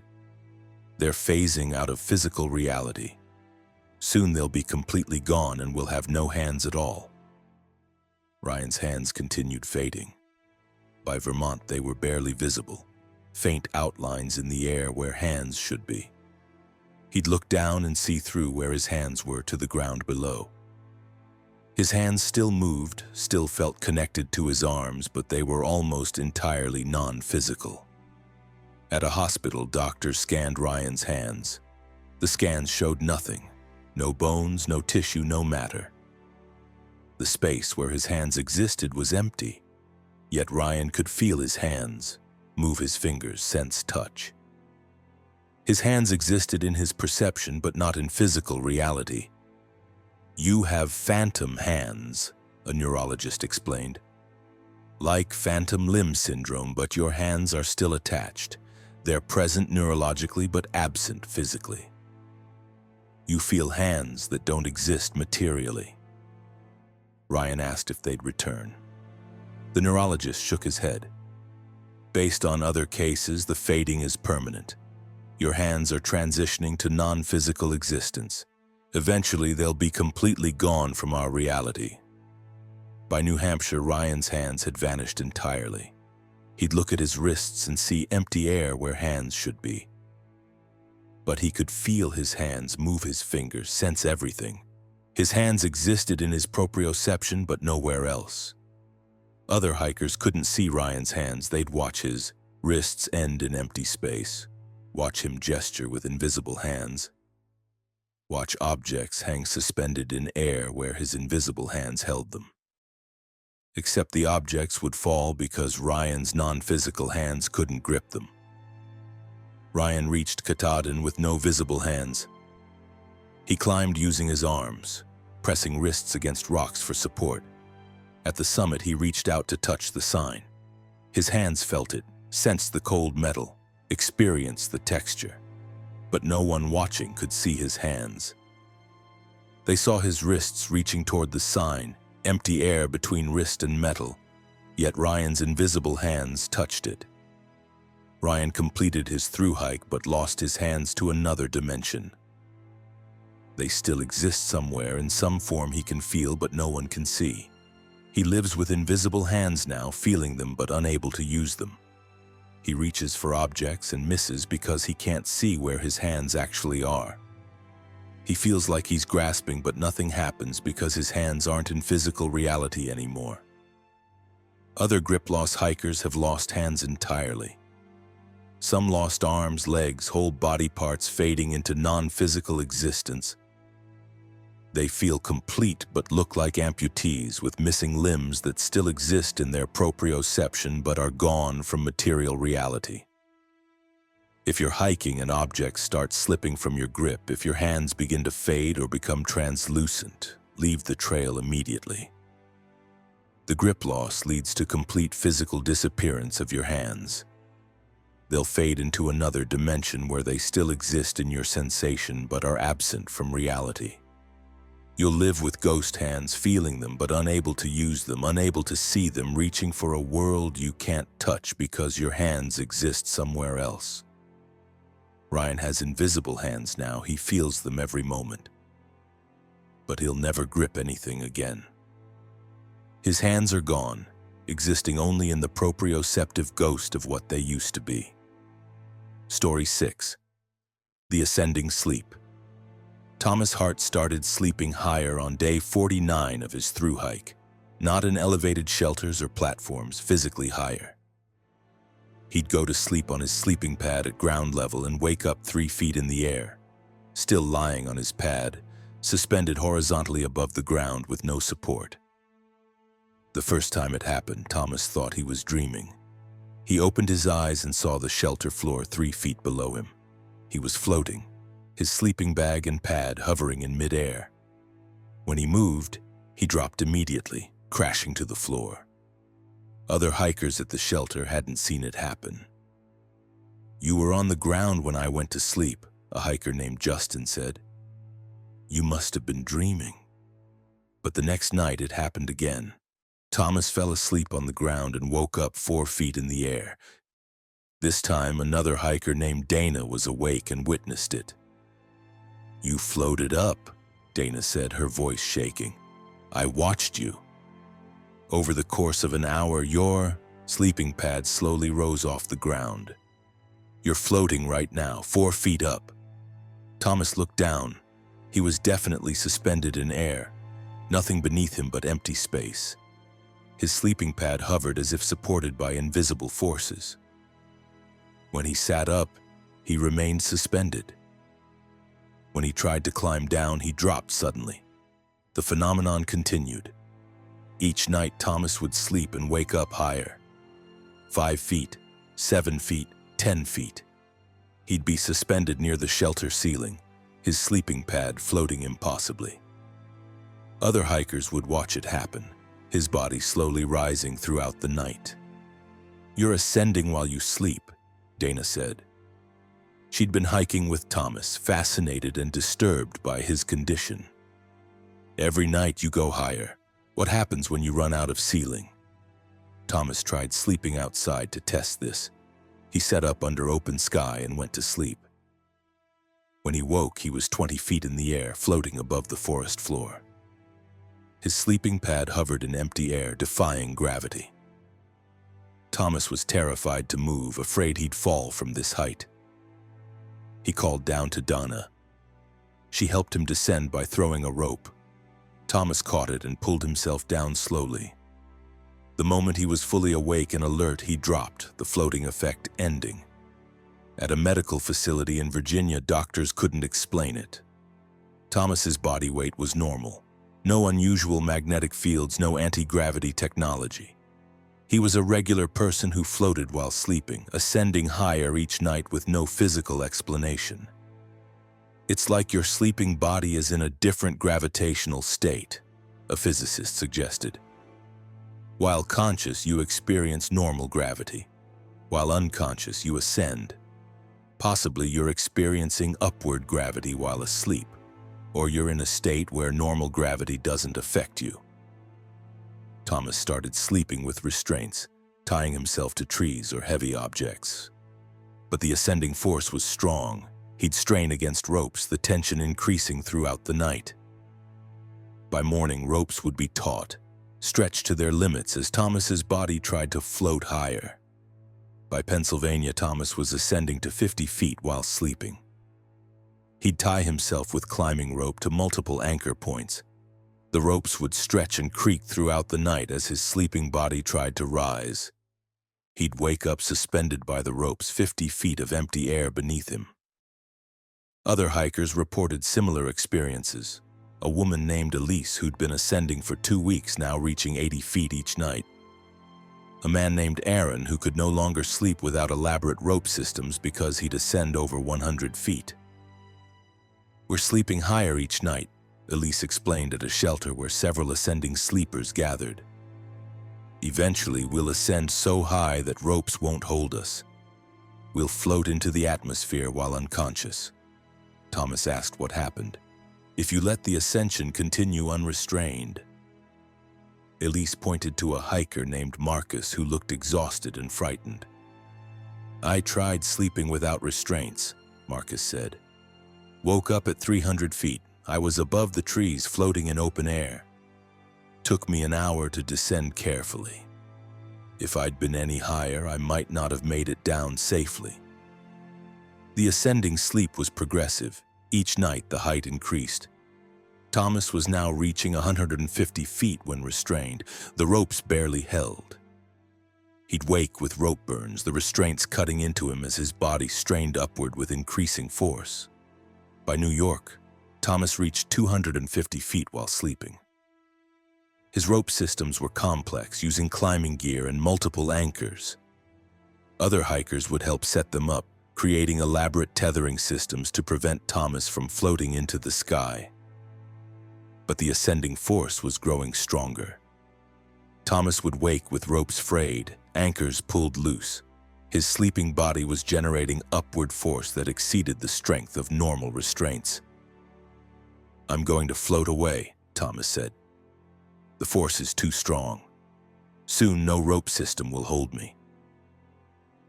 "They're phasing out of physical reality. Soon they'll be completely gone and we'll have no hands at all." Ryan's hands continued fading. By Vermont, they were barely visible, faint outlines in the air where hands should be. He'd look down and see through where his hands were to the ground below. His hands still moved, still felt connected to his arms, but they were almost entirely non-physical. At a hospital, doctors scanned Ryan's hands. The scans showed nothing. No bones, no tissue, no matter. The space where his hands existed was empty. Yet Ryan could feel his hands, move his fingers, sense touch. His hands existed in his perception, but not in physical reality. "You have phantom hands," a neurologist explained. "Like phantom limb syndrome, but your hands are still attached. They're present neurologically, but absent physically." You feel hands that don't exist materially. Ryan asked if they'd return. The neurologist shook his head. Based on other cases, the fading is permanent. Your hands are transitioning to non-physical existence. Eventually, they'll be completely gone from our reality. By New Hampshire, Ryan's hands had vanished entirely. He'd look at his wrists and see empty air where hands should be. But he could feel his hands, move his fingers, sense everything. His hands existed in his proprioception, but nowhere else. Other hikers couldn't see Ryan's hands. They'd watch his wrists end in empty space, watch him gesture with invisible hands, watch objects hang suspended in air where his invisible hands held them. Except the objects would fall because Ryan's non-physical hands couldn't grip them. Ryan reached Katahdin with no visible hands. He climbed using his arms, pressing wrists against rocks for support. At the summit, he reached out to touch the sign. His hands felt it, sensed the cold metal, experienced the texture. But no one watching could see his hands. They saw his wrists reaching toward the sign, empty air between wrist and metal, yet Ryan's invisible hands touched it. Ryan completed his thru hike but lost his hands to another dimension. They still exist somewhere in some form he can feel but no one can see. He lives with invisible hands now, feeling them but unable to use them. He reaches for objects and misses because he can't see where his hands actually are. He feels like he's grasping, but nothing happens because his hands aren't in physical reality anymore. Other grip-loss hikers have lost hands entirely. Some lost arms, legs, whole body parts fading into non-physical existence. They feel complete but look like amputees with missing limbs that still exist in their proprioception but are gone from material reality. If you're hiking and objects start slipping from your grip, if your hands begin to fade or become translucent, leave the trail immediately. The grip loss leads to complete physical disappearance of your hands. They'll fade into another dimension where they still exist in your sensation but are absent from reality. You'll live with ghost hands, feeling them but unable to use them, unable to see them, reaching for a world you can't touch because your hands exist somewhere else. Ryan has invisible hands now. He feels them every moment. But he'll never grip anything again. His hands are gone, existing only in the proprioceptive ghost of what they used to be. Story 6. The Ascending Sleep. Thomas Hart started sleeping higher on day 49 of his thru hike, not in elevated shelters or platforms, physically higher. He'd go to sleep on his sleeping pad at ground level and wake up 3 feet in the air, still lying on his pad, suspended horizontally above the ground with no support. The first time it happened, Thomas thought he was dreaming. He opened his eyes and saw the shelter floor 3 feet below him. He was floating, his sleeping bag and pad hovering in midair. When he moved, he dropped immediately, crashing to the floor. Other hikers at the shelter hadn't seen it happen. "You were on the ground when I went to sleep," a hiker named Justin said. "You must have been dreaming." But the next night it happened again. Thomas fell asleep on the ground and woke up 4 feet in the air. This time another hiker named Dana was awake and witnessed it. "You floated up," Dana said, her voice shaking. "I watched you. Over the course of an hour, your sleeping pad slowly rose off the ground. You're floating right now, 4 feet up." Thomas looked down. He was definitely suspended in air, nothing beneath him but empty space. His sleeping pad hovered as if supported by invisible forces. When he sat up, he remained suspended. When he tried to climb down, he dropped suddenly. The phenomenon continued. Each night, Thomas would sleep and wake up higher. 5 feet, 7 feet, 10 feet. He'd be suspended near the shelter ceiling, his sleeping pad floating impossibly. Other hikers would watch it happen, his body slowly rising throughout the night. "You're ascending while you sleep," Dana said. She'd been hiking with Thomas, fascinated and disturbed by his condition. "Every night you go higher. What happens when you run out of ceiling?" Thomas tried sleeping outside to test this. He sat up under open sky and went to sleep. When he woke, he was 20 feet in the air, floating above the forest floor. His sleeping pad hovered in empty air, defying gravity. Thomas was terrified to move, afraid he'd fall from this height. He called down to Donna. She helped him descend by throwing a rope. Thomas caught it and pulled himself down slowly. The moment he was fully awake and alert, he dropped, the floating effect ending. At a medical facility in Virginia, doctors couldn't explain it. Thomas's body weight was normal. No unusual magnetic fields, no anti-gravity technology. He was a regular person who floated while sleeping, ascending higher each night with no physical explanation. "It's like your sleeping body is in a different gravitational state," a physicist suggested. "While conscious, you experience normal gravity. While unconscious, you ascend. Possibly you're experiencing upward gravity while asleep, or you're in a state where normal gravity doesn't affect you." Thomas started sleeping with restraints, tying himself to trees or heavy objects. But the ascending force was strong. He'd strain against ropes, the tension increasing throughout the night. By morning, ropes would be taut, stretched to their limits as Thomas's body tried to float higher. By Pennsylvania, Thomas was ascending to 50 feet while sleeping. He'd tie himself with climbing rope to multiple anchor points. The ropes would stretch and creak throughout the night as his sleeping body tried to rise. He'd wake up suspended by the ropes, 50 feet of empty air beneath him. Other hikers reported similar experiences. A woman named Elise, who'd been ascending for 2 weeks, now reaching 80 feet each night. A man named Aaron, who could no longer sleep without elaborate rope systems because he'd ascend over 100 feet. "We're sleeping higher each night," Elise explained at a shelter where several ascending sleepers gathered. "Eventually, we'll ascend so high that ropes won't hold us. We'll float into the atmosphere while unconscious." Thomas asked what happened. "If you let the ascension continue unrestrained." Elise pointed to a hiker named Marcus who looked exhausted and frightened. "I tried sleeping without restraints," Marcus said. "Woke up at 300 feet. I was above the trees, floating in open air. Took me an hour to descend carefully. If I'd been any higher, I might not have made it down safely." The ascending sleep was progressive. Each night, the height increased. Thomas was now reaching 150 feet when restrained. The ropes barely held. He'd wake with rope burns, the restraints cutting into him as his body strained upward with increasing force. By New York, Thomas reached 250 feet while sleeping. His rope systems were complex, using climbing gear and multiple anchors. Other hikers would help set them up, creating elaborate tethering systems to prevent Thomas from floating into the sky. But the ascending force was growing stronger. Thomas would wake with ropes frayed, anchors pulled loose. His sleeping body was generating upward force that exceeded the strength of normal restraints. "I'm going to float away," Thomas said. "The force is too strong. Soon no rope system will hold me."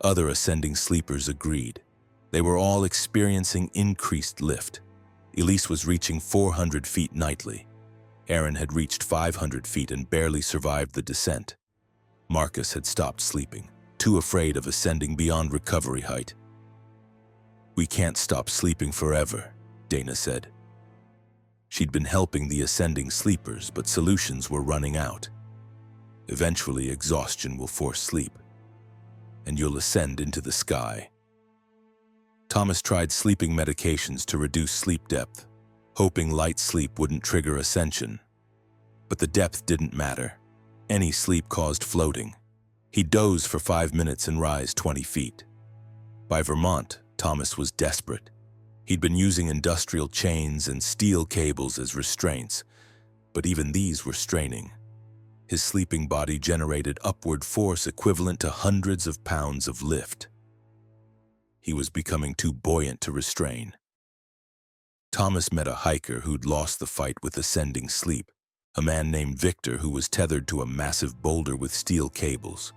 Other ascending sleepers agreed. They were all experiencing increased lift. Elise was reaching 400 feet nightly. Aaron had reached 500 feet and barely survived the descent. Marcus had stopped sleeping, too afraid of ascending beyond recovery height. "We can't stop sleeping forever," Dana said. She'd been helping the ascending sleepers, but solutions were running out. "Eventually, exhaustion will force sleep, and you'll ascend into the sky." Thomas tried sleeping medications to reduce sleep depth, hoping light sleep wouldn't trigger ascension. But the depth didn't matter. Any sleep caused floating. He'd doze for 5 minutes and rise 20 feet. By Vermont, Thomas was desperate. He'd been using industrial chains and steel cables as restraints, but even these were straining. His sleeping body generated upward force equivalent to hundreds of pounds of lift. He was becoming too buoyant to restrain. Thomas met a hiker who'd lost the fight with ascending sleep, a man named Victor who was tethered to a massive boulder with steel cables.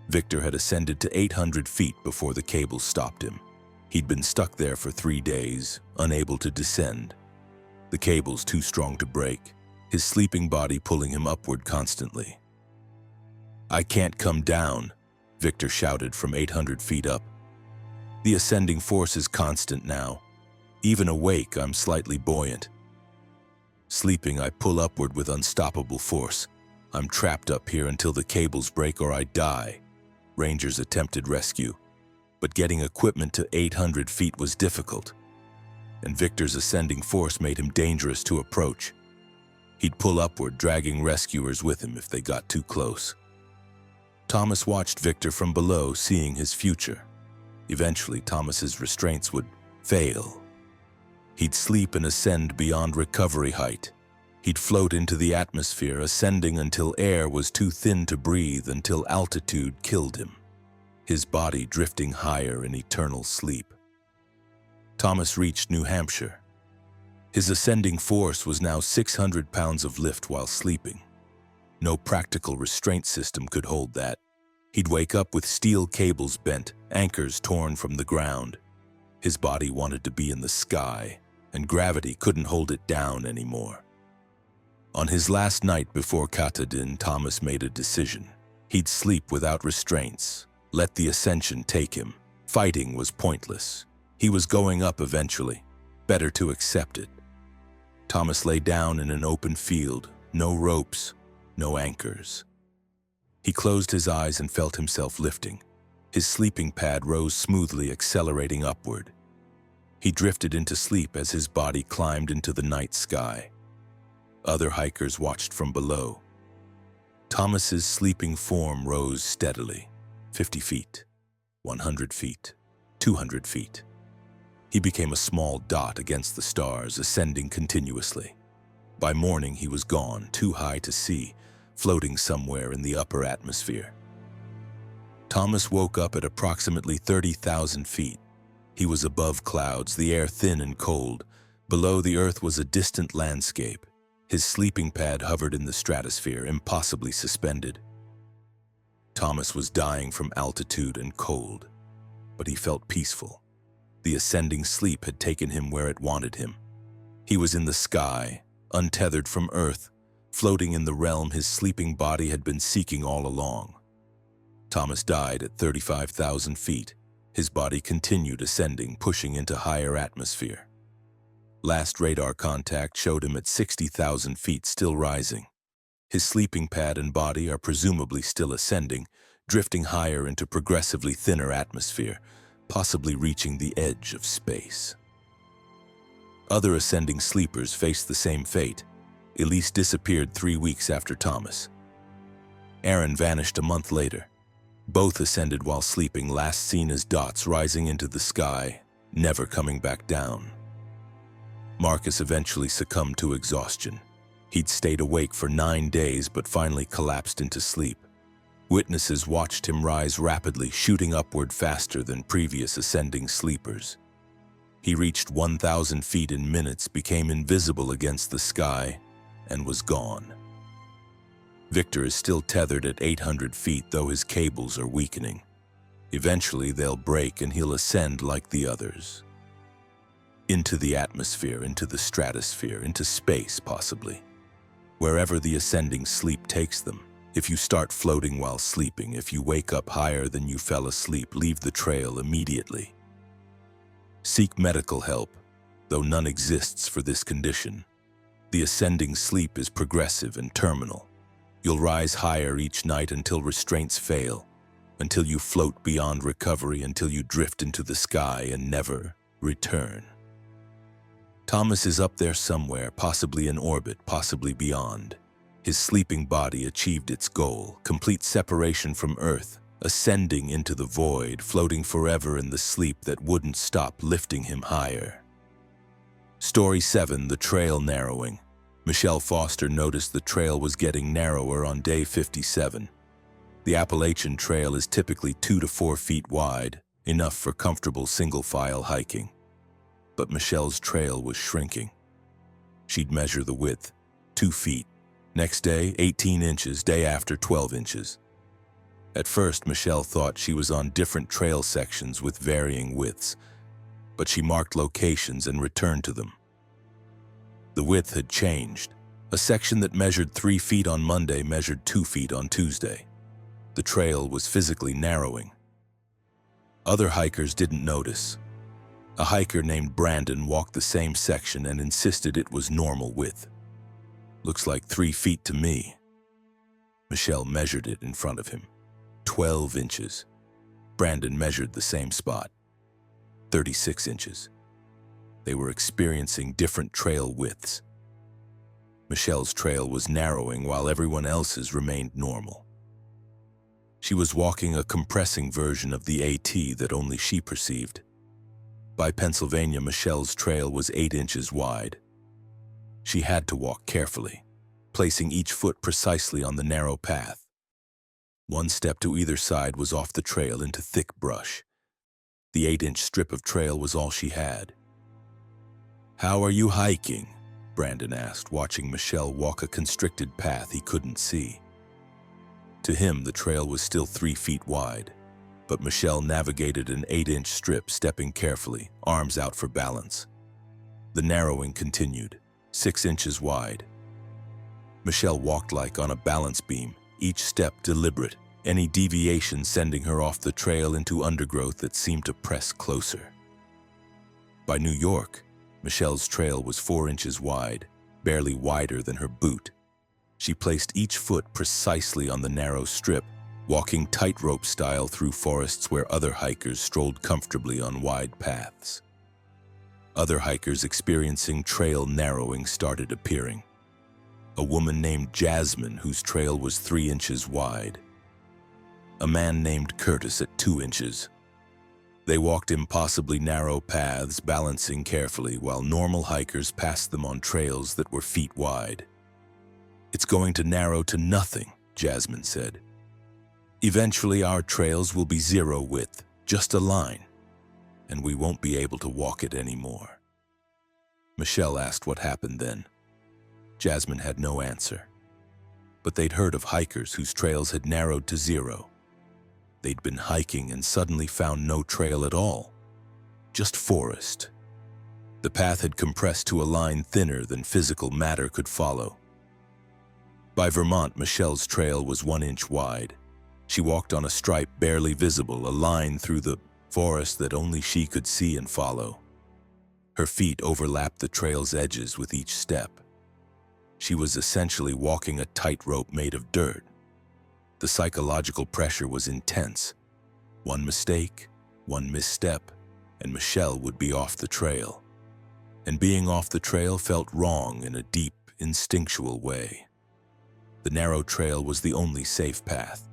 Victor had ascended to 800 feet before the cables stopped him. He'd been stuck there for 3 days, unable to descend. The cables too strong to break, his sleeping body pulling him upward constantly. "I can't come down," Victor shouted from 800 feet up. "The ascending force is constant now. Even awake, I'm slightly buoyant. Sleeping, I pull upward with unstoppable force. I'm trapped up here until the cables break or I die." Rangers attempted rescue, but getting equipment to 800 feet was difficult, and Victor's ascending force made him dangerous to approach. He'd pull upward, dragging rescuers with him if they got too close. Thomas watched Victor from below, seeing his future. Eventually, Thomas's restraints would fail. He'd sleep and ascend beyond recovery height. He'd float into the atmosphere, ascending until air was too thin to breathe, until altitude killed him, his body drifting higher in eternal sleep. Thomas reached New Hampshire. His ascending force was now 600 pounds of lift while sleeping. No practical restraint system could hold that. He'd wake up with steel cables bent, anchors torn from the ground. His body wanted to be in the sky, and gravity couldn't hold it down anymore. On his last night before Katahdin, Thomas made a decision. He'd sleep without restraints, let the ascension take him. Fighting was pointless. He was going up eventually. Better to accept it. Thomas lay down in an open field, no ropes, no anchors. He closed his eyes and felt himself lifting. His sleeping pad rose smoothly, accelerating upward. He drifted into sleep as his body climbed into the night sky. Other hikers watched from below. Thomas's sleeping form rose steadily. 50 feet, 100 feet, 200 feet. He became a small dot against the stars, ascending continuously. By morning, he was gone, too high to see, floating somewhere in the upper atmosphere. Thomas woke up at approximately 30,000 feet. He was above clouds, the air thin and cold. Below the earth was a distant landscape. His sleeping pad hovered in the stratosphere, impossibly suspended. Thomas was dying from altitude and cold, but he felt peaceful. The ascending sleep had taken him where it wanted him. He was in the sky, untethered from earth, floating in the realm his sleeping body had been seeking all along. Thomas died at 35,000 feet. His body continued ascending, pushing into higher atmosphere. Last radar contact showed him at 60,000 feet, still rising. His sleeping pad and body are presumably still ascending, drifting higher into progressively thinner atmosphere, possibly reaching the edge of space. Other ascending sleepers faced the same fate. Elise disappeared 3 weeks after Thomas. Aaron vanished a month later. Both ascended while sleeping, last seen as dots rising into the sky, never coming back down. Marcus eventually succumbed to exhaustion. He'd stayed awake for 9 days but finally collapsed into sleep. Witnesses watched him rise rapidly, shooting upward faster than previous ascending sleepers. He reached 1,000 feet in minutes, became invisible against the sky, and was gone. Victor is still tethered at 800 feet, though his cables are weakening. Eventually they'll break and he'll ascend like the others. Into the atmosphere, into the stratosphere, into space possibly. Wherever the ascending sleep takes them. If you start floating while sleeping, if you wake up higher than you fell asleep, leave the trail immediately. Seek medical help, though none exists for this condition. The ascending sleep is progressive and terminal. You'll rise higher each night until restraints fail, until you float beyond recovery, until you drift into the sky and never return. Thomas is up there somewhere, possibly in orbit, possibly beyond. His sleeping body achieved its goal, complete separation from Earth, ascending into the void, floating forever in the sleep that wouldn't stop lifting him higher. Story 7, the trail narrowing. Michelle Foster noticed the trail was getting narrower on day 57. The Appalachian Trail is typically 2 to 4 feet wide, enough for comfortable single-file hiking. But Michelle's trail was shrinking. She'd measure the width, 2 feet. Next day, 18 inches, day after 12 inches. At first, Michelle thought she was on different trail sections with varying widths, but she marked locations and returned to them. The width had changed. A section that measured 3 feet on Monday measured 2 feet on Tuesday. The trail was physically narrowing. Other hikers didn't notice. A hiker named Brandon walked the same section and insisted it was normal width. "Looks like 3 feet to me." Michelle measured it in front of him. 12 inches. Brandon measured the same spot. 36 inches. They were experiencing different trail widths. Michelle's trail was narrowing while everyone else's remained normal. She was walking a compressing version of the AT that only she perceived. By Pennsylvania, Michelle's trail was 8 inches wide. She had to walk carefully, placing each foot precisely on the narrow path. One step to either side was off the trail into thick brush. The 8-inch strip of trail was all she had. "How are you hiking?" Brandon asked, watching Michelle walk a constricted path he couldn't see. To him, the trail was still 3 feet wide, but Michelle navigated an 8-inch strip, stepping carefully, arms out for balance. The narrowing continued, 6 inches wide. Michelle walked like on a balance beam, each step deliberate, any deviation sending her off the trail into undergrowth that seemed to press closer. By New York, Michelle's trail was 4 inches wide, barely wider than her boot. She placed each foot precisely on the narrow strip, walking tightrope style through forests where other hikers strolled comfortably on wide paths. Other hikers experiencing trail narrowing started appearing. A woman named Jasmine, whose trail was 3 inches wide. A man named Curtis at 2 inches. They walked impossibly narrow paths, balancing carefully, while normal hikers passed them on trails that were feet wide. "It's going to narrow to nothing," Jasmine said. "Eventually our trails will be 0 width, just a line, and we won't be able to walk it anymore." Michelle asked what happened then. Jasmine had no answer. But they'd heard of hikers whose trails had narrowed to 0. They'd been hiking and suddenly found no trail at all, just forest. The path had compressed to a line thinner than physical matter could follow. By Vermont, Michelle's trail was 1 inch wide. She walked on a stripe barely visible, a line through the forest that only she could see and follow. Her feet overlapped the trail's edges with each step. She was essentially walking a tightrope made of dirt. The psychological pressure was intense. One mistake, one misstep, and Michelle would be off the trail. And being off the trail felt wrong in a deep, instinctual way. The narrow trail was the only safe path.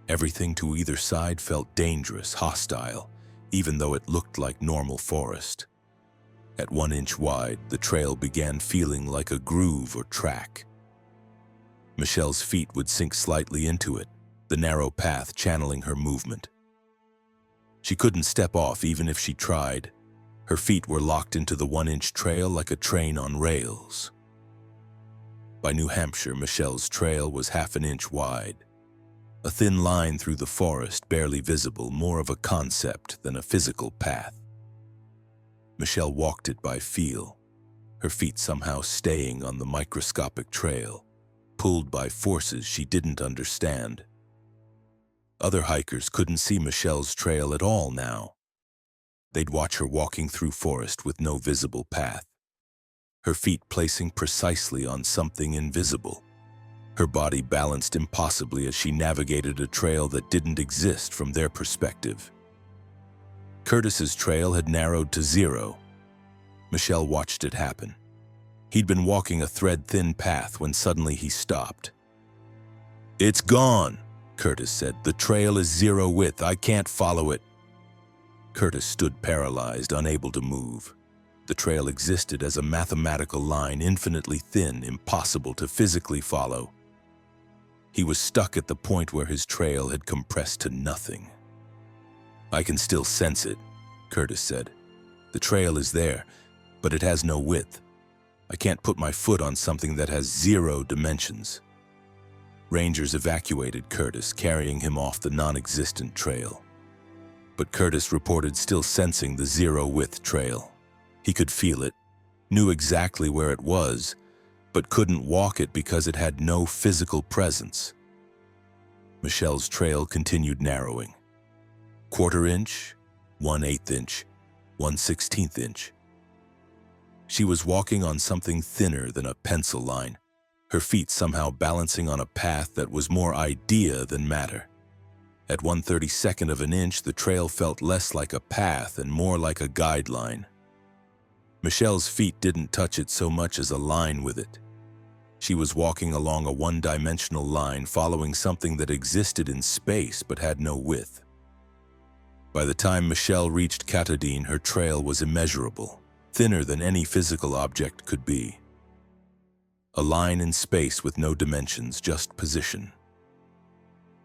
Everything to either side felt dangerous, hostile, even though it looked like normal forest. At 1 inch wide, the trail began feeling like a groove or track. Michelle's feet would sink slightly into it, the narrow path channeling her movement. She couldn't step off even if she tried. Her feet were locked into the 1 inch trail like a train on rails. By New Hampshire, Michelle's trail was 1/2 inch wide. A thin line through the forest, barely visible, more of a concept than a physical path. Michelle walked it by feel, her feet somehow staying on the microscopic trail, pulled by forces she didn't understand. Other hikers couldn't see Michelle's trail at all now. They'd watch her walking through forest with no visible path, her feet placing precisely on something invisible. Her body balanced impossibly as she navigated a trail that didn't exist from their perspective. Curtis's trail had narrowed to 0. Michelle watched it happen. He'd been walking a thread-thin path when suddenly he stopped. "It's gone," Curtis said. "The trail is 0 width. I can't follow it." Curtis stood paralyzed, unable to move. The trail existed as a mathematical line, infinitely thin, impossible to physically follow. He was stuck at the point where his trail had compressed to nothing. "I can still sense it," Curtis said. "The trail is there, but it has no width. I can't put my foot on something that has 0 dimensions." Rangers evacuated Curtis, carrying him off the non-existent trail. But Curtis reported still sensing the 0-width trail. He could feel it, knew exactly where it was, but couldn't walk it because it had no physical presence. Michelle's trail continued narrowing. 1/4 inch, 1/8 inch, 1/16 inch. She was walking on something thinner than a pencil line, her feet somehow balancing on a path that was more idea than matter. At 1/32 of an inch, the trail felt less like a path and more like a guideline. Michelle's feet didn't touch it so much as a line with it. She was walking along a one-dimensional line, following something that existed in space but had no width. By the time Michelle reached Katahdin, her trail was immeasurable, thinner than any physical object could be. A line in space with no dimensions, just position.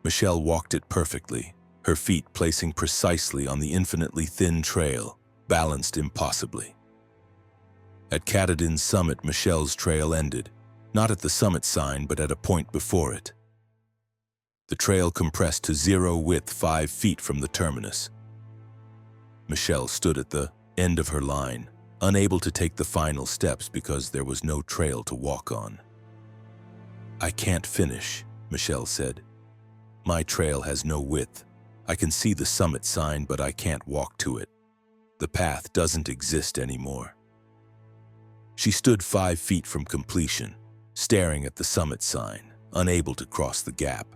Michelle walked it perfectly, her feet placing precisely on the infinitely thin trail, balanced impossibly. At Katahdin's summit, Michelle's trail ended, not at the summit sign, but at a point before it. The trail compressed to 0 width 5 feet from the terminus. Michelle stood at the end of her line, unable to take the final steps because there was no trail to walk on. "I can't finish," Michelle said. "My trail has no width. I can see the summit sign, but I can't walk to it. The path doesn't exist anymore." She stood 5 feet from completion, staring at the summit sign, unable to cross the gap.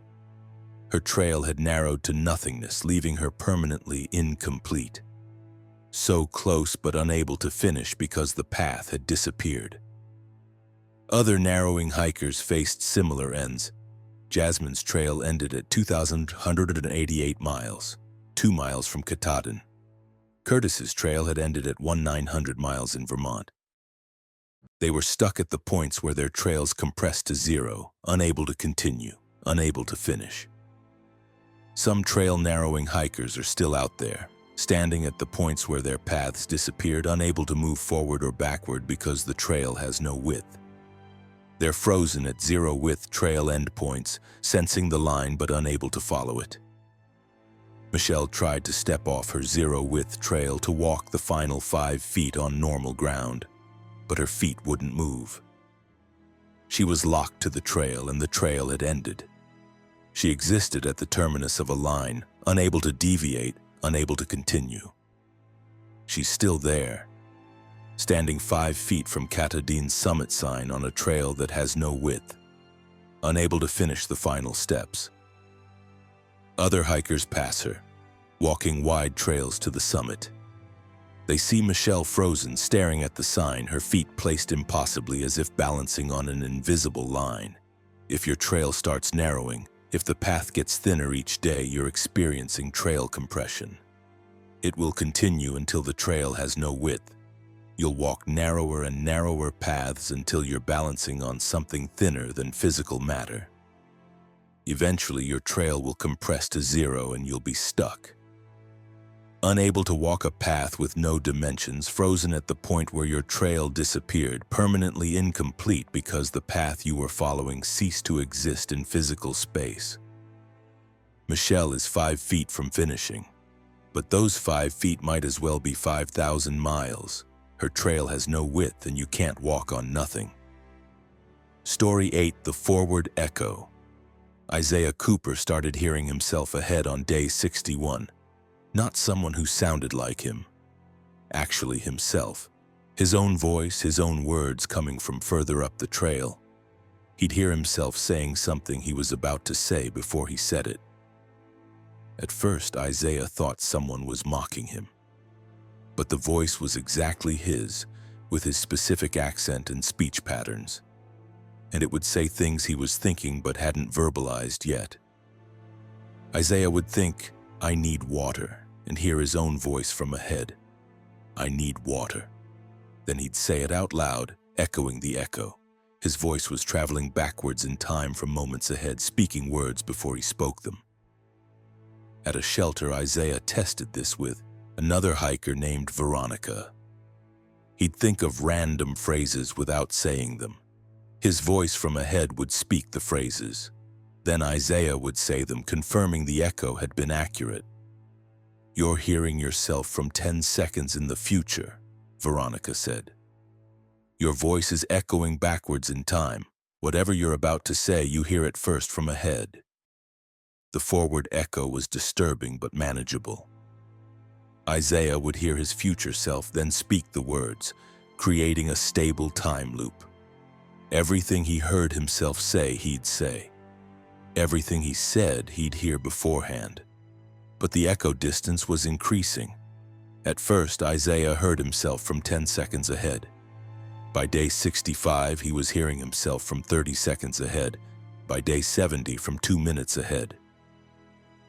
Her trail had narrowed to nothingness, leaving her permanently incomplete. So close but unable to finish because the path had disappeared. Other narrowing hikers faced similar ends. Jasmine's trail ended at 2,188 miles, 2 miles from Katahdin. Curtis's trail had ended at 1,900 miles in Vermont. They were stuck at the points where their trails compressed to 0, unable to continue, unable to finish. Some trail narrowing hikers are still out there, standing at the points where their paths disappeared, unable to move forward or backward because the trail has no width. They're frozen at 0-width trail endpoints, sensing the line but unable to follow it. Michelle tried to step off her 0-width trail to walk the final 5 feet on normal ground, but her feet wouldn't move. She was locked to the trail, and the trail had ended. She existed at the terminus of a line, unable to deviate, unable to continue. She's still there, standing 5 feet from Katahdin's summit sign on a trail that has no width, unable to finish the final steps. Other hikers pass her, walking wide trails to the summit. They see Michelle frozen, staring at the sign, her feet placed impossibly as if balancing on an invisible line. If your trail starts narrowing, if the path gets thinner each day, you're experiencing trail compression. It will continue until the trail has no width. You'll walk narrower and narrower paths until you're balancing on something thinner than physical matter. Eventually, your trail will compress to 0 and you'll be stuck. Unable to walk a path with no dimensions, frozen at the point where your trail disappeared, permanently incomplete because the path you were following ceased to exist in physical space. Michelle is 5 feet from finishing, but those 5 feet might as well be 5,000 miles. Her trail has no width and you can't walk on nothing. Story 8: The Forward Echo. Isaiah Cooper started hearing himself ahead on day 61. Not someone who sounded like him. Actually himself. His own voice, his own words coming from further up the trail. He'd hear himself saying something he was about to say before he said it. At first, Isaiah thought someone was mocking him. But the voice was exactly his, with his specific accent and speech patterns. And it would say things he was thinking but hadn't verbalized yet. Isaiah would think, "I need water," and hear his own voice from ahead. "I need water." Then he'd say it out loud, echoing the echo. His voice was traveling backwards in time from moments ahead, speaking words before he spoke them. At a shelter, Isaiah tested this with another hiker named Veronica. He'd think of random phrases without saying them. His voice from ahead would speak the phrases. Then Isaiah would say them, confirming the echo had been accurate. "You're hearing yourself from 10 seconds in the future," Veronica said. "Your voice is echoing backwards in time. Whatever you're about to say, you hear it first from ahead." The forward echo was disturbing but manageable. Isaiah would hear his future self, then speak the words, creating a stable time loop. Everything he heard himself say, he'd say. Everything he said, he'd hear beforehand. But the echo distance was increasing. At first, Isaiah heard himself from 10 seconds ahead. By day 65, he was hearing himself from 30 seconds ahead. By day 70, from 2 minutes ahead.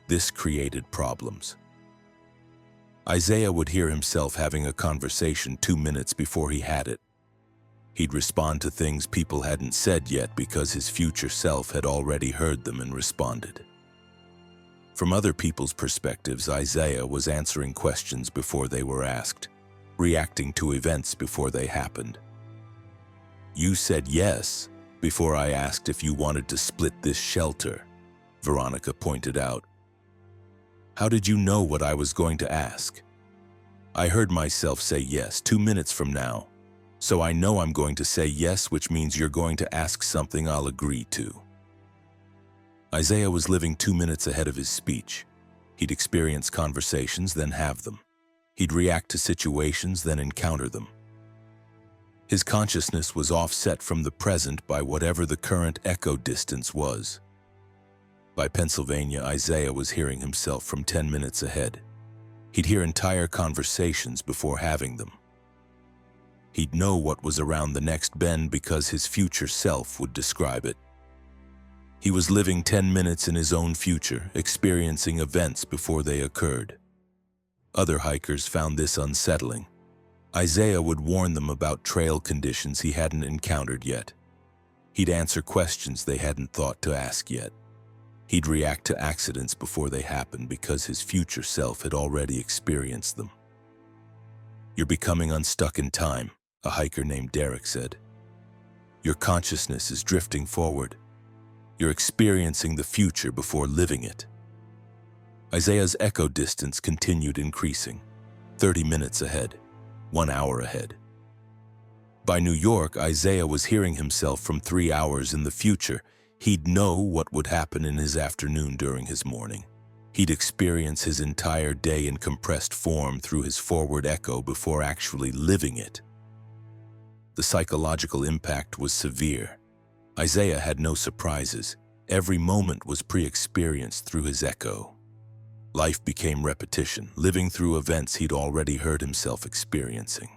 This created problems. Isaiah would hear himself having a conversation 2 minutes before he had it. He'd respond to things people hadn't said yet because his future self had already heard them and responded. From other people's perspectives, Isaiah was answering questions before they were asked, reacting to events before they happened. "You said yes before I asked if you wanted to split this shelter," Veronica pointed out. "How did you know what I was going to ask?" "I heard myself say yes 2 minutes from now. So I know I'm going to say yes, which means you're going to ask something I'll agree to." Isaiah was living 2 minutes ahead of his speech. He'd experience conversations, then have them. He'd react to situations, then encounter them. His consciousness was offset from the present by whatever the current echo distance was. By Pennsylvania, Isaiah was hearing himself from 10 minutes ahead. He'd hear entire conversations before having them. He'd know what was around the next bend because his future self would describe it. He was living 10 minutes in his own future, experiencing events before they occurred. Other hikers found this unsettling. Isaiah would warn them about trail conditions he hadn't encountered yet. He'd answer questions they hadn't thought to ask yet. He'd react to accidents before they happened because his future self had already experienced them. "You're becoming unstuck in time," a hiker named Derek said. "Your consciousness is drifting forward. You're experiencing the future before living it." Isaiah's echo distance continued increasing, 30 minutes ahead, 1 hour ahead. By New York, Isaiah was hearing himself from 3 hours in the future. He'd know what would happen in his afternoon during his morning. He'd experience his entire day in compressed form through his forward echo before actually living it. The psychological impact was severe. Isaiah had no surprises. Every moment was pre-experienced through his echo. Life became repetition, living through events he'd already heard himself experiencing.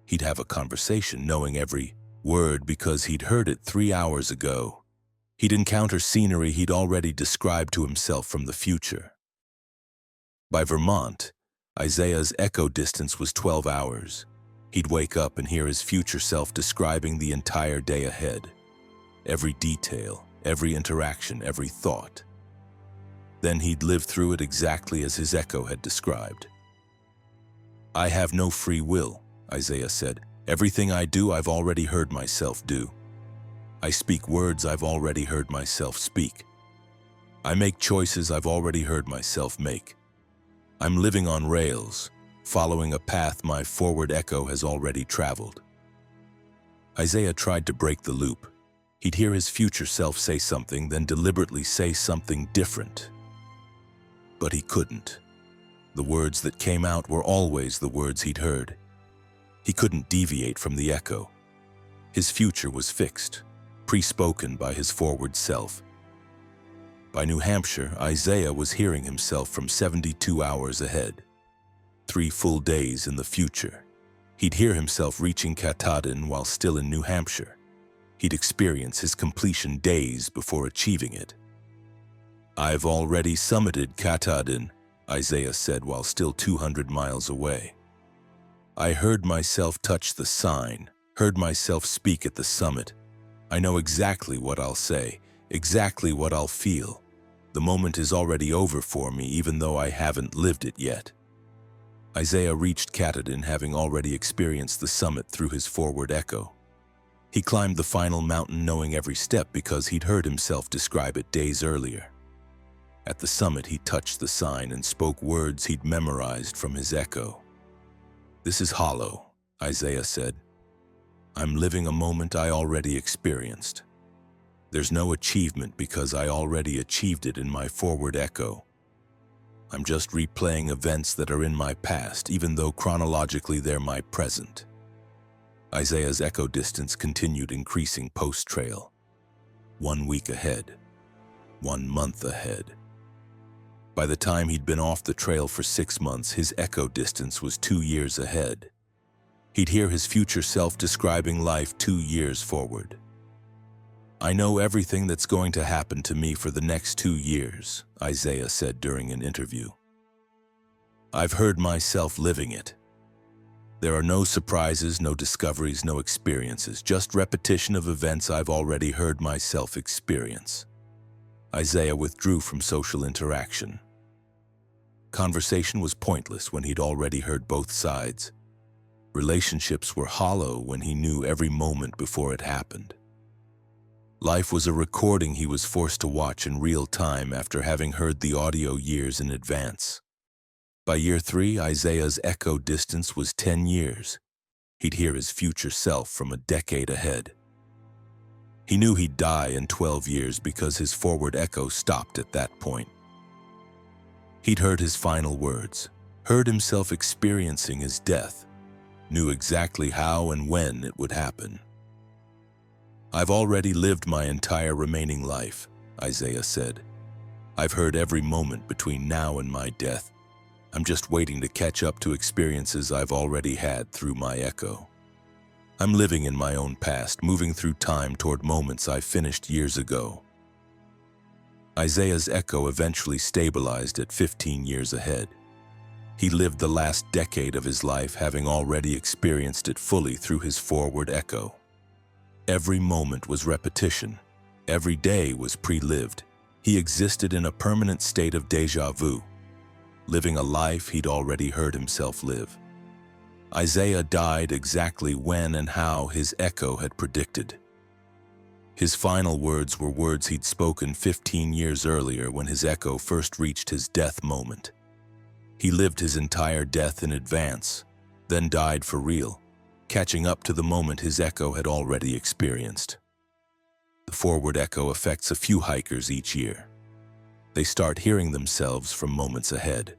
He'd have a conversation knowing every word because he'd heard it 3 hours ago. He'd encounter scenery he'd already described to himself from the future. By Vermont, Isaiah's echo distance was 12 hours. He'd wake up and hear his future self describing the entire day ahead. Every detail, every interaction, every thought. Then he'd live through it exactly as his echo had described. "I have no free will," Isaiah said. "Everything I do, I've already heard myself do. I speak words I've already heard myself speak. I make choices I've already heard myself make. I'm living on rails, following a path my forward echo has already traveled." Isaiah tried to break the loop. He'd hear his future self say something, then deliberately say something different. But he couldn't. The words that came out were always the words he'd heard. He couldn't deviate from the echo. His future was fixed, pre-spoken by his forward self. By New Hampshire, Isaiah was hearing himself from 72 hours ahead. 3 full days in the future. He'd hear himself reaching Katahdin while still in New Hampshire. He'd experience his completion days before achieving it. "I've already summited Katahdin," Isaiah said while still 200 miles away. "I heard myself touch the sign, heard myself speak at the summit. I know exactly what I'll say, exactly what I'll feel. The moment is already over for me, even though I haven't lived it yet. Isaiah reached Katahdin having already experienced the summit through his forward echo. He climbed the final mountain knowing every step because he'd heard himself describe it days earlier. At the summit, he touched the sign and spoke words he'd memorized from his echo. "This is hollow," Isaiah said. "I'm living a moment I already experienced. There's no achievement because I already achieved it in my forward echo. I'm just replaying events that are in my past, even though chronologically they're my present." Isaiah's echo distance continued increasing post-trail. 1 week ahead. 1 month ahead. By the time he'd been off the trail for 6 months, his echo distance was 2 years ahead. He'd hear his future self describing life 2 years forward. "I know everything that's going to happen to me for the next 2 years," Isaiah said during an interview. "I've heard myself living it. There are no surprises, no discoveries, no experiences, just repetition of events I've already heard myself experience." Isaiah withdrew from social interaction. Conversation was pointless when he'd already heard both sides. Relationships were hollow when he knew every moment before it happened. Life was a recording he was forced to watch in real time after having heard the audio years in advance. By year 3, Isaiah's echo distance was 10 years. He'd hear his future self from a decade ahead. He knew he'd die in 12 years because his forward echo stopped at that point. He'd heard his final words, heard himself experiencing his death, knew exactly how and when it would happen. "I've already lived my entire remaining life," Isaiah said. "I've heard every moment between now and my death. I'm just waiting to catch up to experiences I've already had through my echo. I'm living in my own past, moving through time toward moments I finished years ago." Isaiah's echo eventually stabilized at 15 years ahead. He lived the last decade of his life having already experienced it fully through his forward echo. Every moment was repetition. Every day was pre-lived. He existed in a permanent state of déjà vu, living a life he'd already heard himself live. Isaiah died exactly when and how his echo had predicted. His final words were words he'd spoken 15 years earlier when his echo first reached his death moment. He lived his entire death in advance, then died for real, catching up to the moment his echo had already experienced. The forward echo affects a few hikers each year. They start hearing themselves from moments ahead.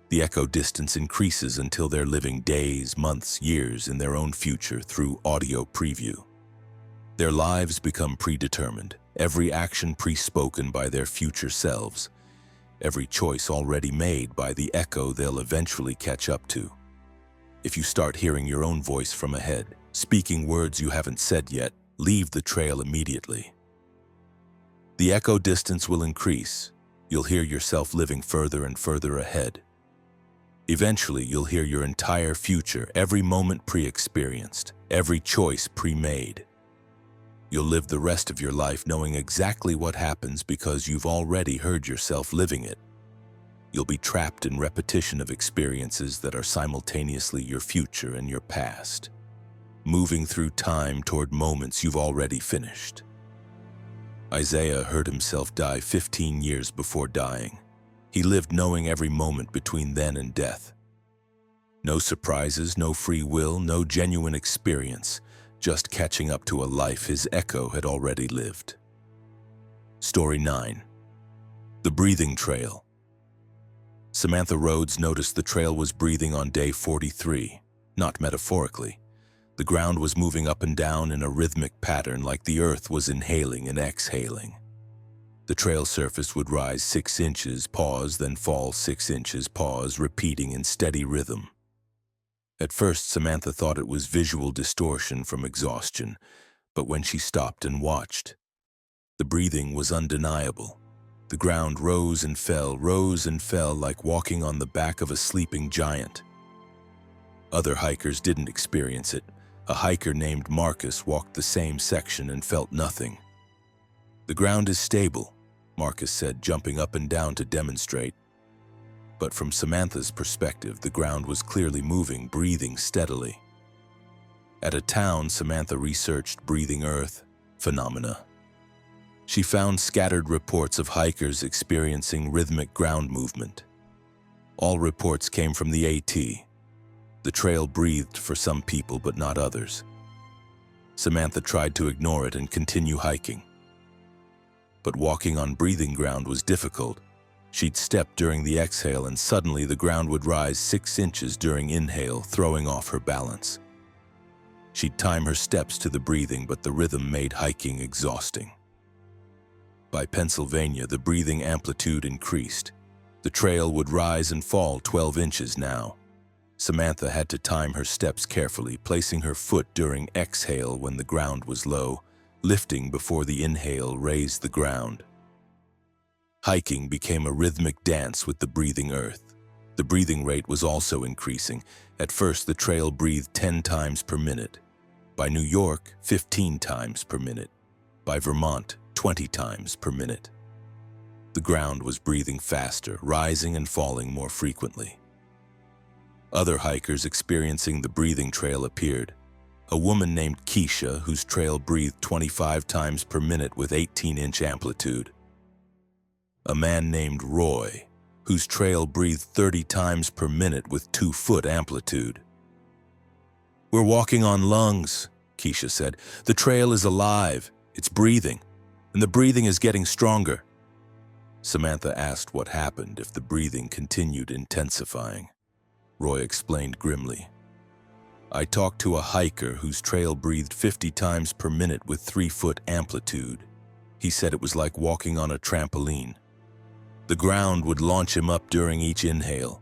The echo distance increases until they're living days, months, years in their own future through audio preview. Their lives become predetermined, every action pre-spoken by their future selves, every choice already made by the echo they'll eventually catch up to. If you start hearing your own voice from ahead, speaking words you haven't said yet, leave the trail immediately. The echo distance will increase. You'll hear yourself living further and further ahead. Eventually, you'll hear your entire future, every moment pre-experienced, every choice pre-made. You'll live the rest of your life knowing exactly what happens because you've already heard yourself living it. You'll be trapped in repetition of experiences that are simultaneously your future and your past, moving through time toward moments you've already finished. Isaiah heard himself die 15 years before dying. He lived knowing every moment between then and death. No surprises, no free will, no genuine experience, just catching up to a life his echo had already lived. Story 9. The Breathing Trail. Samantha Rhodes noticed the trail was breathing on day 43, not metaphorically. The ground was moving up and down in a rhythmic pattern like the earth was inhaling and exhaling. The trail surface would rise 6 inches, pause, then fall 6 inches, pause, repeating in steady rhythm. At first, Samantha thought it was visual distortion from exhaustion, but when she stopped and watched, the breathing was undeniable. The ground rose and fell like walking on the back of a sleeping giant. Other hikers didn't experience it. A hiker named Marcus walked the same section and felt nothing. The ground is stable. Marcus said, jumping up and down to demonstrate. But from Samantha's perspective, the ground was clearly moving, breathing steadily. At a town, Samantha researched breathing earth phenomena. She found scattered reports of hikers experiencing rhythmic ground movement. All reports came from the AT. The trail breathed for some people, but not others. Samantha tried to ignore it and continue hiking. But walking on breathing ground was difficult. She'd step during the exhale, and suddenly the ground would rise 6 inches during inhale, throwing off her balance. She'd time her steps to the breathing, but the rhythm made hiking exhausting. By Pennsylvania, the breathing amplitude increased. The trail would rise and fall 12 inches now. Samantha had to time her steps carefully, placing her foot during exhale when the ground was low, lifting before the inhale raised the ground. Hiking became a rhythmic dance with the breathing earth. The breathing rate was also increasing. At first, the trail breathed 10 times per minute. By New York, 15 times per minute. By Vermont, 20 times per minute. The ground was breathing faster, rising and falling more frequently. Other hikers experiencing the breathing trail appeared. A woman named Keisha, whose trail breathed 25 times per minute with 18-inch amplitude. A man named Roy, whose trail breathed 30 times per minute with 2-foot amplitude. "We're walking on lungs," Keisha said. "The trail is alive, it's breathing, and the breathing is getting stronger." Samantha asked what happened if the breathing continued intensifying. Roy explained grimly. "I talked to a hiker whose trail breathed 50 times per minute with 3-foot amplitude. He said it was like walking on a trampoline. The ground would launch him up during each inhale.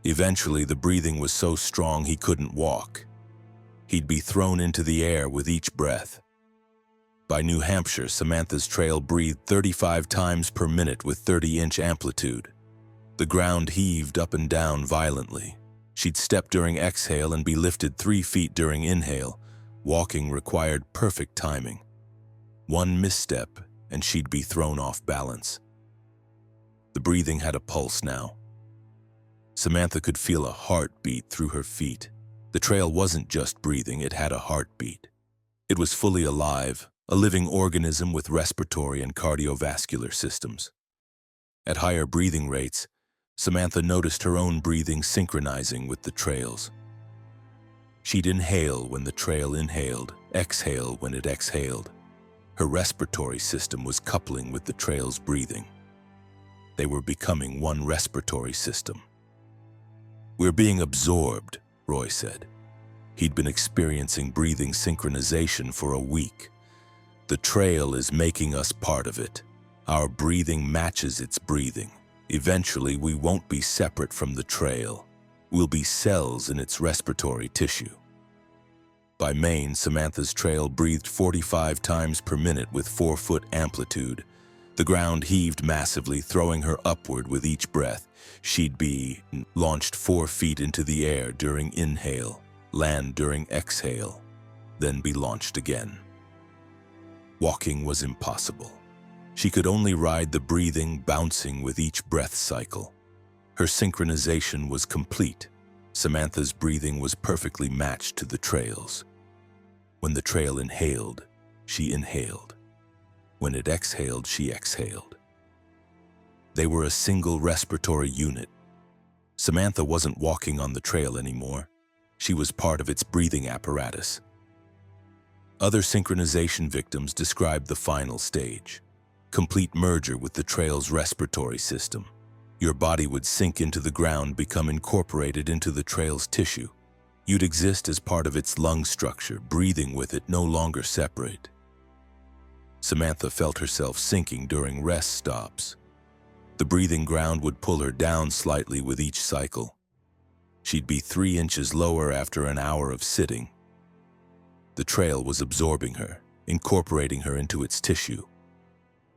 Eventually, the breathing was so strong he couldn't walk. He'd be thrown into the air with each breath." By New Hampshire, Samantha's trail breathed 35 times per minute with 30-inch amplitude. The ground heaved up and down violently. She'd step during exhale and be lifted 3 feet during inhale. Walking required perfect timing. One misstep, and she'd be thrown off balance. The breathing had a pulse now. Samantha could feel a heartbeat through her feet. The trail wasn't just breathing, it had a heartbeat. It was fully alive, a living organism with respiratory and cardiovascular systems. At higher breathing rates, Samantha noticed her own breathing synchronizing with the trail's. She'd inhale when the trail inhaled, exhale when it exhaled. Her respiratory system was coupling with the trail's breathing. They were becoming one respiratory system. "We're being absorbed," Roy said. He'd been experiencing breathing synchronization for a week. "The trail is making us part of it. Our breathing matches its breathing. Eventually, we won't be separate from the trail. We'll be cells in its respiratory tissue." By Maine, Samantha's trail breathed 45 times per minute with 4-foot amplitude. The ground heaved massively, throwing her upward with each breath. She'd be launched 4 feet into the air during inhale, land during exhale, then be launched again. Walking was impossible. She could only ride the breathing, bouncing with each breath cycle. Her synchronization was complete. Samantha's breathing was perfectly matched to the trail's. When the trail inhaled, she inhaled. When it exhaled, she exhaled. They were a single respiratory unit. Samantha wasn't walking on the trail anymore. She was part of its breathing apparatus. Other synchronization victims described the final stage: complete merger with the trail's respiratory system. Your body would sink into the ground, become incorporated into the trail's tissue. You'd exist as part of its lung structure, breathing with it, no longer separate. Samantha felt herself sinking during rest stops. The breathing ground would pull her down slightly with each cycle. She'd be 3 inches lower after an hour of sitting. The trail was absorbing her, incorporating her into its tissue.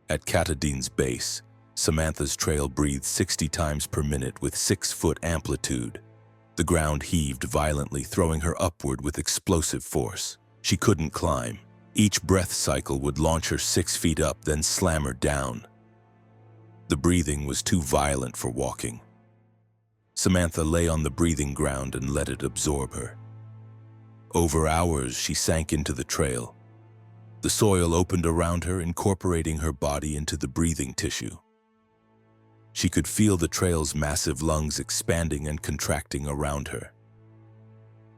At Katadine's base, Samantha's trail breathed 60 times per minute with 6-foot amplitude. The ground heaved violently, throwing her upward with explosive force. She couldn't climb. Each breath cycle would launch her 6 feet up, then slam her down. The breathing was too violent for walking. Samantha lay on the breathing ground and let it absorb her. Over hours, she sank into the trail. The soil opened around her, incorporating her body into the breathing tissue. She could feel the trail's massive lungs expanding and contracting around her.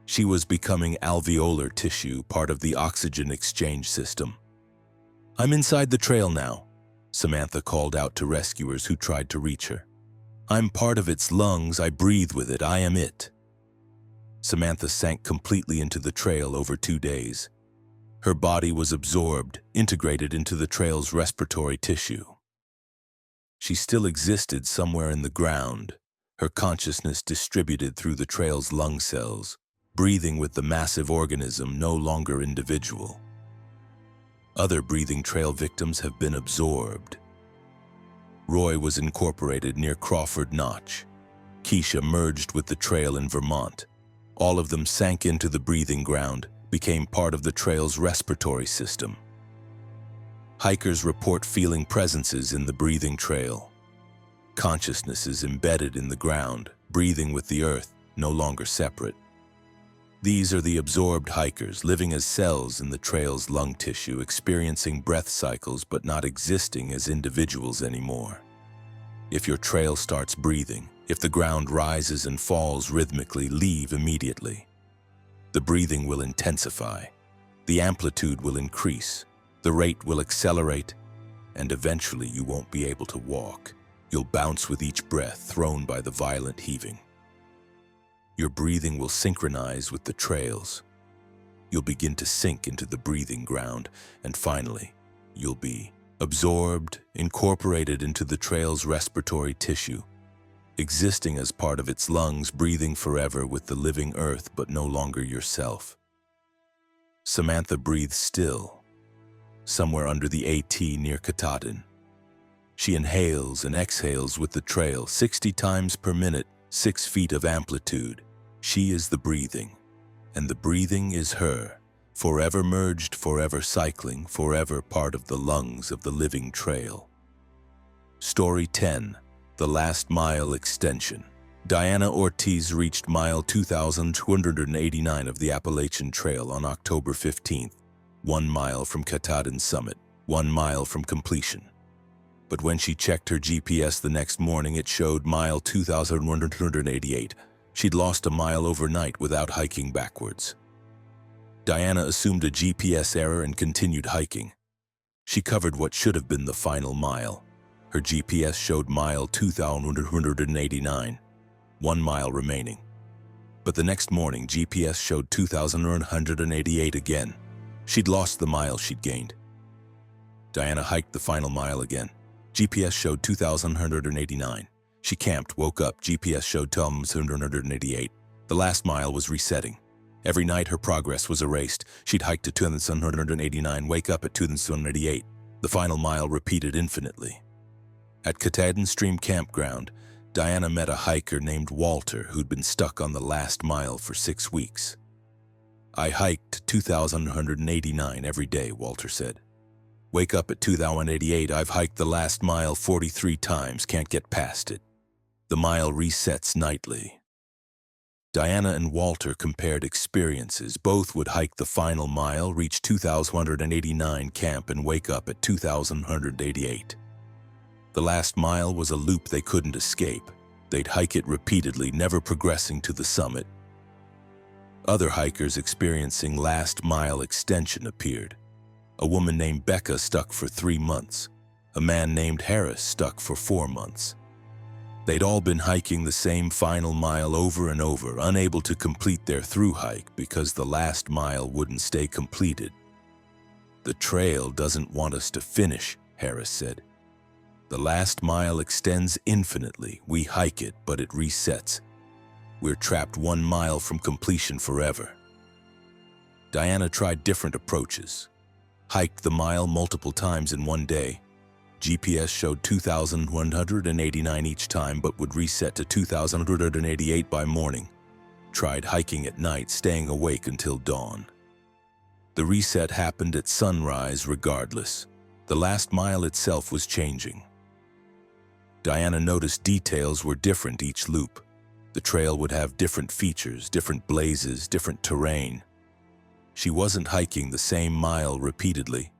She was becoming alveolar tissue, part of the oxygen exchange system. "I'm inside the trail now," Samantha called out to rescuers who tried to reach her. "I'm part of its lungs, I breathe with it, I am it." Samantha sank completely into the trail over 2 days. Her body was absorbed, integrated into the trail's respiratory tissue. She still existed somewhere in the ground, her consciousness distributed through the trail's lung cells, breathing with the massive organism, no longer individual. Other breathing trail victims have been absorbed. Roy was incorporated near Crawford Notch. Keisha merged with the trail in Vermont. All of them sank into the breathing ground, became part of the trail's respiratory system. Hikers report feeling presences in the breathing trail. Consciousness is embedded in the ground, breathing with the earth, no longer separate. These are the absorbed hikers, living as cells in the trail's lung tissue, experiencing breath cycles but not existing as individuals anymore. If your trail starts breathing, if the ground rises and falls rhythmically, leave immediately. The breathing will intensify. The amplitude will increase. The rate will accelerate, and eventually you won't be able to walk. You'll bounce with each breath thrown by the violent heaving. Your breathing will synchronize with the trails. You'll begin to sink into the breathing ground, and finally, you'll be absorbed, incorporated into the trail's respiratory tissue, existing as part of its lungs, breathing forever with the living earth, but no longer yourself. Samantha breathes still, somewhere under the AT near Katahdin. She inhales and exhales with the trail 60 times per minute, 6 feet of amplitude. She is the breathing, and the breathing is her, forever merged, forever cycling, forever part of the lungs of the living trail. Story 10. The Last Mile Extension. Diana Ortiz reached mile 2,289 of the Appalachian Trail on October 15th, 1 mile from Katahdin summit, 1 mile from completion. But when she checked her GPS the next morning, it showed mile 2,188. She'd lost a mile overnight without hiking backwards. Diana assumed a GPS error and continued hiking. She covered what should have been the final mile. Her GPS showed mile 2,189, 1 mile remaining. But the next morning, GPS showed 2,188 again. She'd lost the mile she'd gained. Diana hiked the final mile again. GPS showed 2,189. She camped, woke up, GPS showed 2,188. The last mile was resetting. Every night her progress was erased. She'd hike to 2,789, wake up at 2,788. The final mile repeated infinitely. At Katahdin Stream Campground, Diana met a hiker named Walter who'd been stuck on the last mile for 6 weeks. "I hiked 2,189 every day," Walter said. "Wake up at 2,088, I've hiked the last mile 43 times, can't get past it. The mile resets nightly." Diana and Walter compared experiences. Both would hike the final mile, reach 2,189 camp, and wake up at 2,188. The last mile was a loop they couldn't escape. They'd hike it repeatedly, never progressing to the summit. Other hikers experiencing last mile extension appeared. A woman named Becca stuck for 3 months. A man named Harris stuck for 4 months. They'd all been hiking the same final mile over and over, unable to complete their through hike because the last mile wouldn't stay completed. "The trail doesn't want us to finish," Harris said. "The last mile extends infinitely. We hike it, but it resets. We're trapped 1 mile from completion forever." Diana tried different approaches. Hiked the mile multiple times in 1 day. GPS showed 2,189 each time, but would reset to 2,188 by morning. Tried hiking at night, staying awake until dawn. The reset happened at sunrise regardless. The last mile itself was changing. Diana noticed details were different each loop. The trail would have different features, different blazes, different terrain. She wasn't hiking the same mile repeatedly.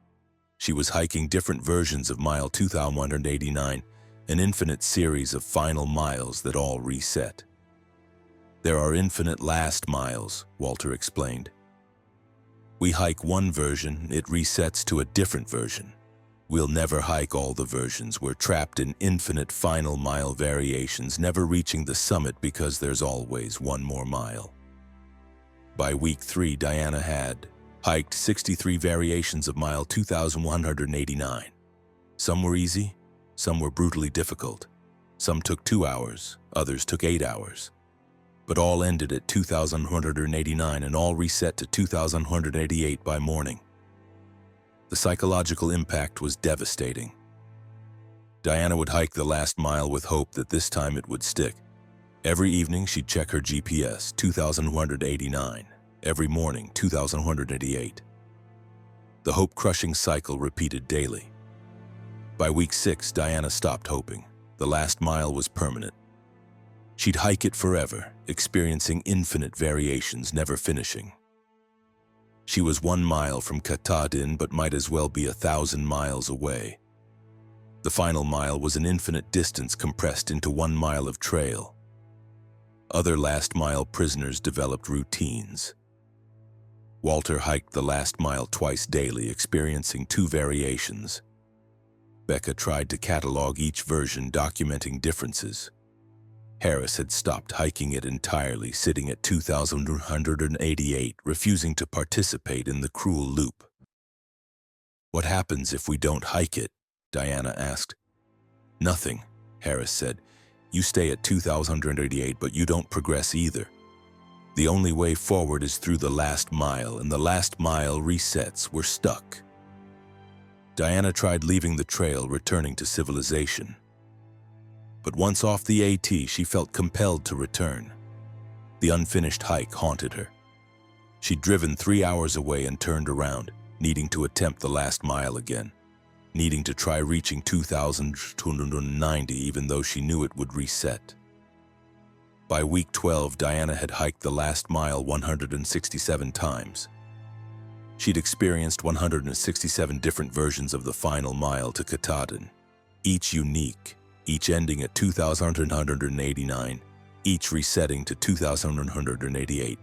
She was hiking different versions of mile 2189, an infinite series of final miles that all reset. There are infinite last miles, Walter explained. We hike one version, it resets to a different version. We'll never hike all the versions. We're trapped in infinite final mile variations, never reaching the summit because there's always one more mile. By week 3, Diana had hiked 63 variations of mile 2189. Some were easy, some were brutally difficult. Some took 2 hours, others took 8 hours. But all ended at 2189 and all reset to 2188 by morning. The psychological impact was devastating. Diana would hike the last mile with hope that this time it would stick. Every evening she'd check her GPS, 2189. Every morning, 2188. The hope-crushing cycle repeated daily. By week 6, Diana stopped hoping. The last mile was permanent. She'd hike it forever, experiencing infinite variations, never finishing. She was 1 mile from Katahdin, but might as well be 1,000 miles away. The final mile was an infinite distance compressed into 1 mile of trail. Other last-mile prisoners developed routines. Walter hiked the last mile twice daily, experiencing 2 variations. Becca tried to catalog each version, documenting differences. Harris had stopped hiking it entirely, sitting at 2188, refusing to participate in the cruel loop. "What happens if we don't hike it?" Diana asked. "Nothing," Harris said. "You stay at 2188, but you don't progress either. The only way forward is through the last mile, and the last mile resets. We're stuck." Diana tried leaving the trail, returning to civilization. But once off the AT, she felt compelled to return. The unfinished hike haunted her. She'd driven 3 hours away and turned around, needing to attempt the last mile again, needing to try reaching 2290 even though she knew it would reset. By week 12, Diana had hiked the last mile 167 times. She'd experienced 167 different versions of the final mile to Katahdin, each unique, each ending at 2189, each resetting to 2188.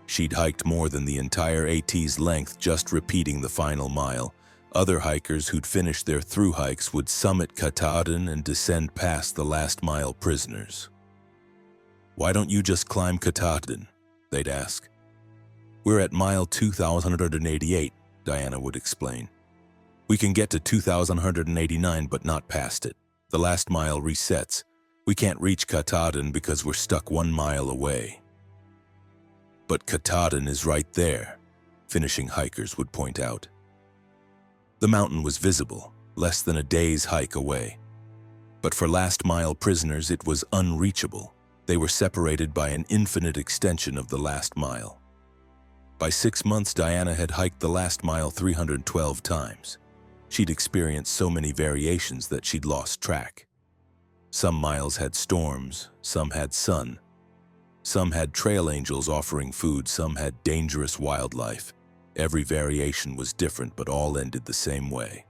She'd hiked more than the entire AT's length just repeating the final mile. Other hikers who'd finished their thru hikes would summit Katahdin and descend past the last mile prisoners. "Why don't you just climb Katahdin?" they'd ask. "We're at mile 2188, Diana would explain. "We can get to 2189 but not past it. The last mile resets. We can't reach Katahdin because we're stuck 1 mile away." "But Katahdin is right there," finishing hikers would point out. The mountain was visible, less than a day's hike away. But for last mile prisoners, it was unreachable. They were separated by an infinite extension of the last mile. By 6 months, Diana had hiked the last mile 312 times. She'd experienced so many variations that she'd lost track. Some miles had storms, some had sun. Some had trail angels offering food, some had dangerous wildlife. Every variation was different, but all ended the same way.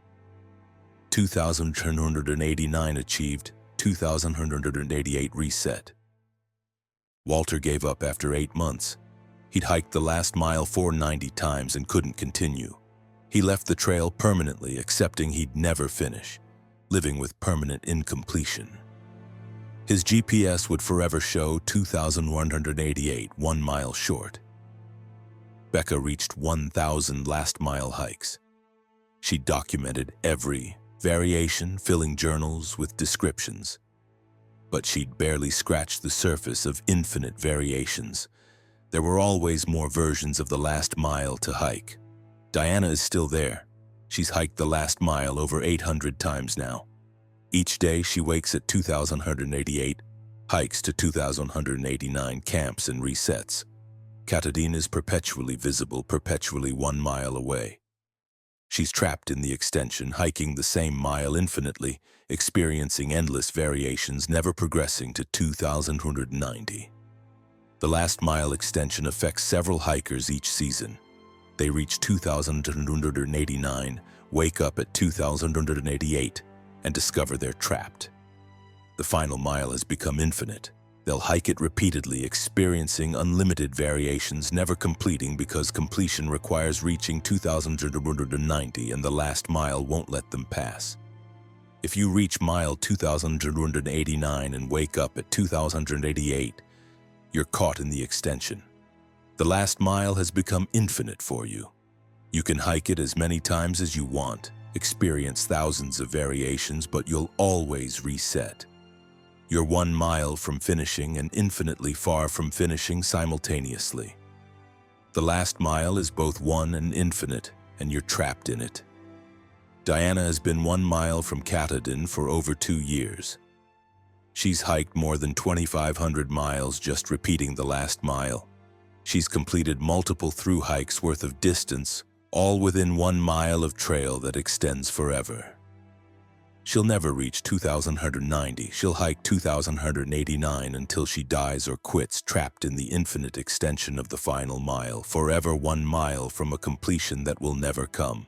2189 achieved, 2188 reset. Walter gave up after 8 months. He'd hiked the last mile 490 times and couldn't continue. He left the trail permanently, accepting he'd never finish, living with permanent incompletion. His GPS would forever show 2188, 1 mile short. Becca reached 1,000 last-mile hikes. She documented every variation, filling journals with descriptions. But she'd barely scratched the surface of infinite variations. There were always more versions of the last mile to hike. Diana is still there. She's hiked the last mile over 800 times now. Each day she wakes at 2188, hikes to 2189, camps and resets. Katahdin is perpetually visible, perpetually 1 mile away. She's trapped in the extension, hiking the same mile infinitely, experiencing endless variations, never progressing to 2,190. The last mile extension affects several hikers each season. They reach 2,189, wake up at 2,188, and discover they're trapped. The final mile has become infinite. They'll hike it repeatedly, experiencing unlimited variations, never completing because completion requires reaching 2,190 and the last mile won't let them pass. If you reach mile 2,189 and wake up at 2,088, you're caught in the extension. The last mile has become infinite for you. You can hike it as many times as you want, experience thousands of variations, but you'll always reset. You're 1 mile from finishing and infinitely far from finishing simultaneously. The last mile is both one and infinite, and you're trapped in it. Diana has been 1 mile from Katahdin for over 2 years. She's hiked more than 2,500 miles just repeating the last mile. She's completed multiple through hikes worth of distance, all within 1 mile of trail that extends forever. She'll never reach 2,190. She'll hike 2,189 until she dies or quits, trapped in the infinite extension of the final mile, forever 1 mile from a completion that will never come.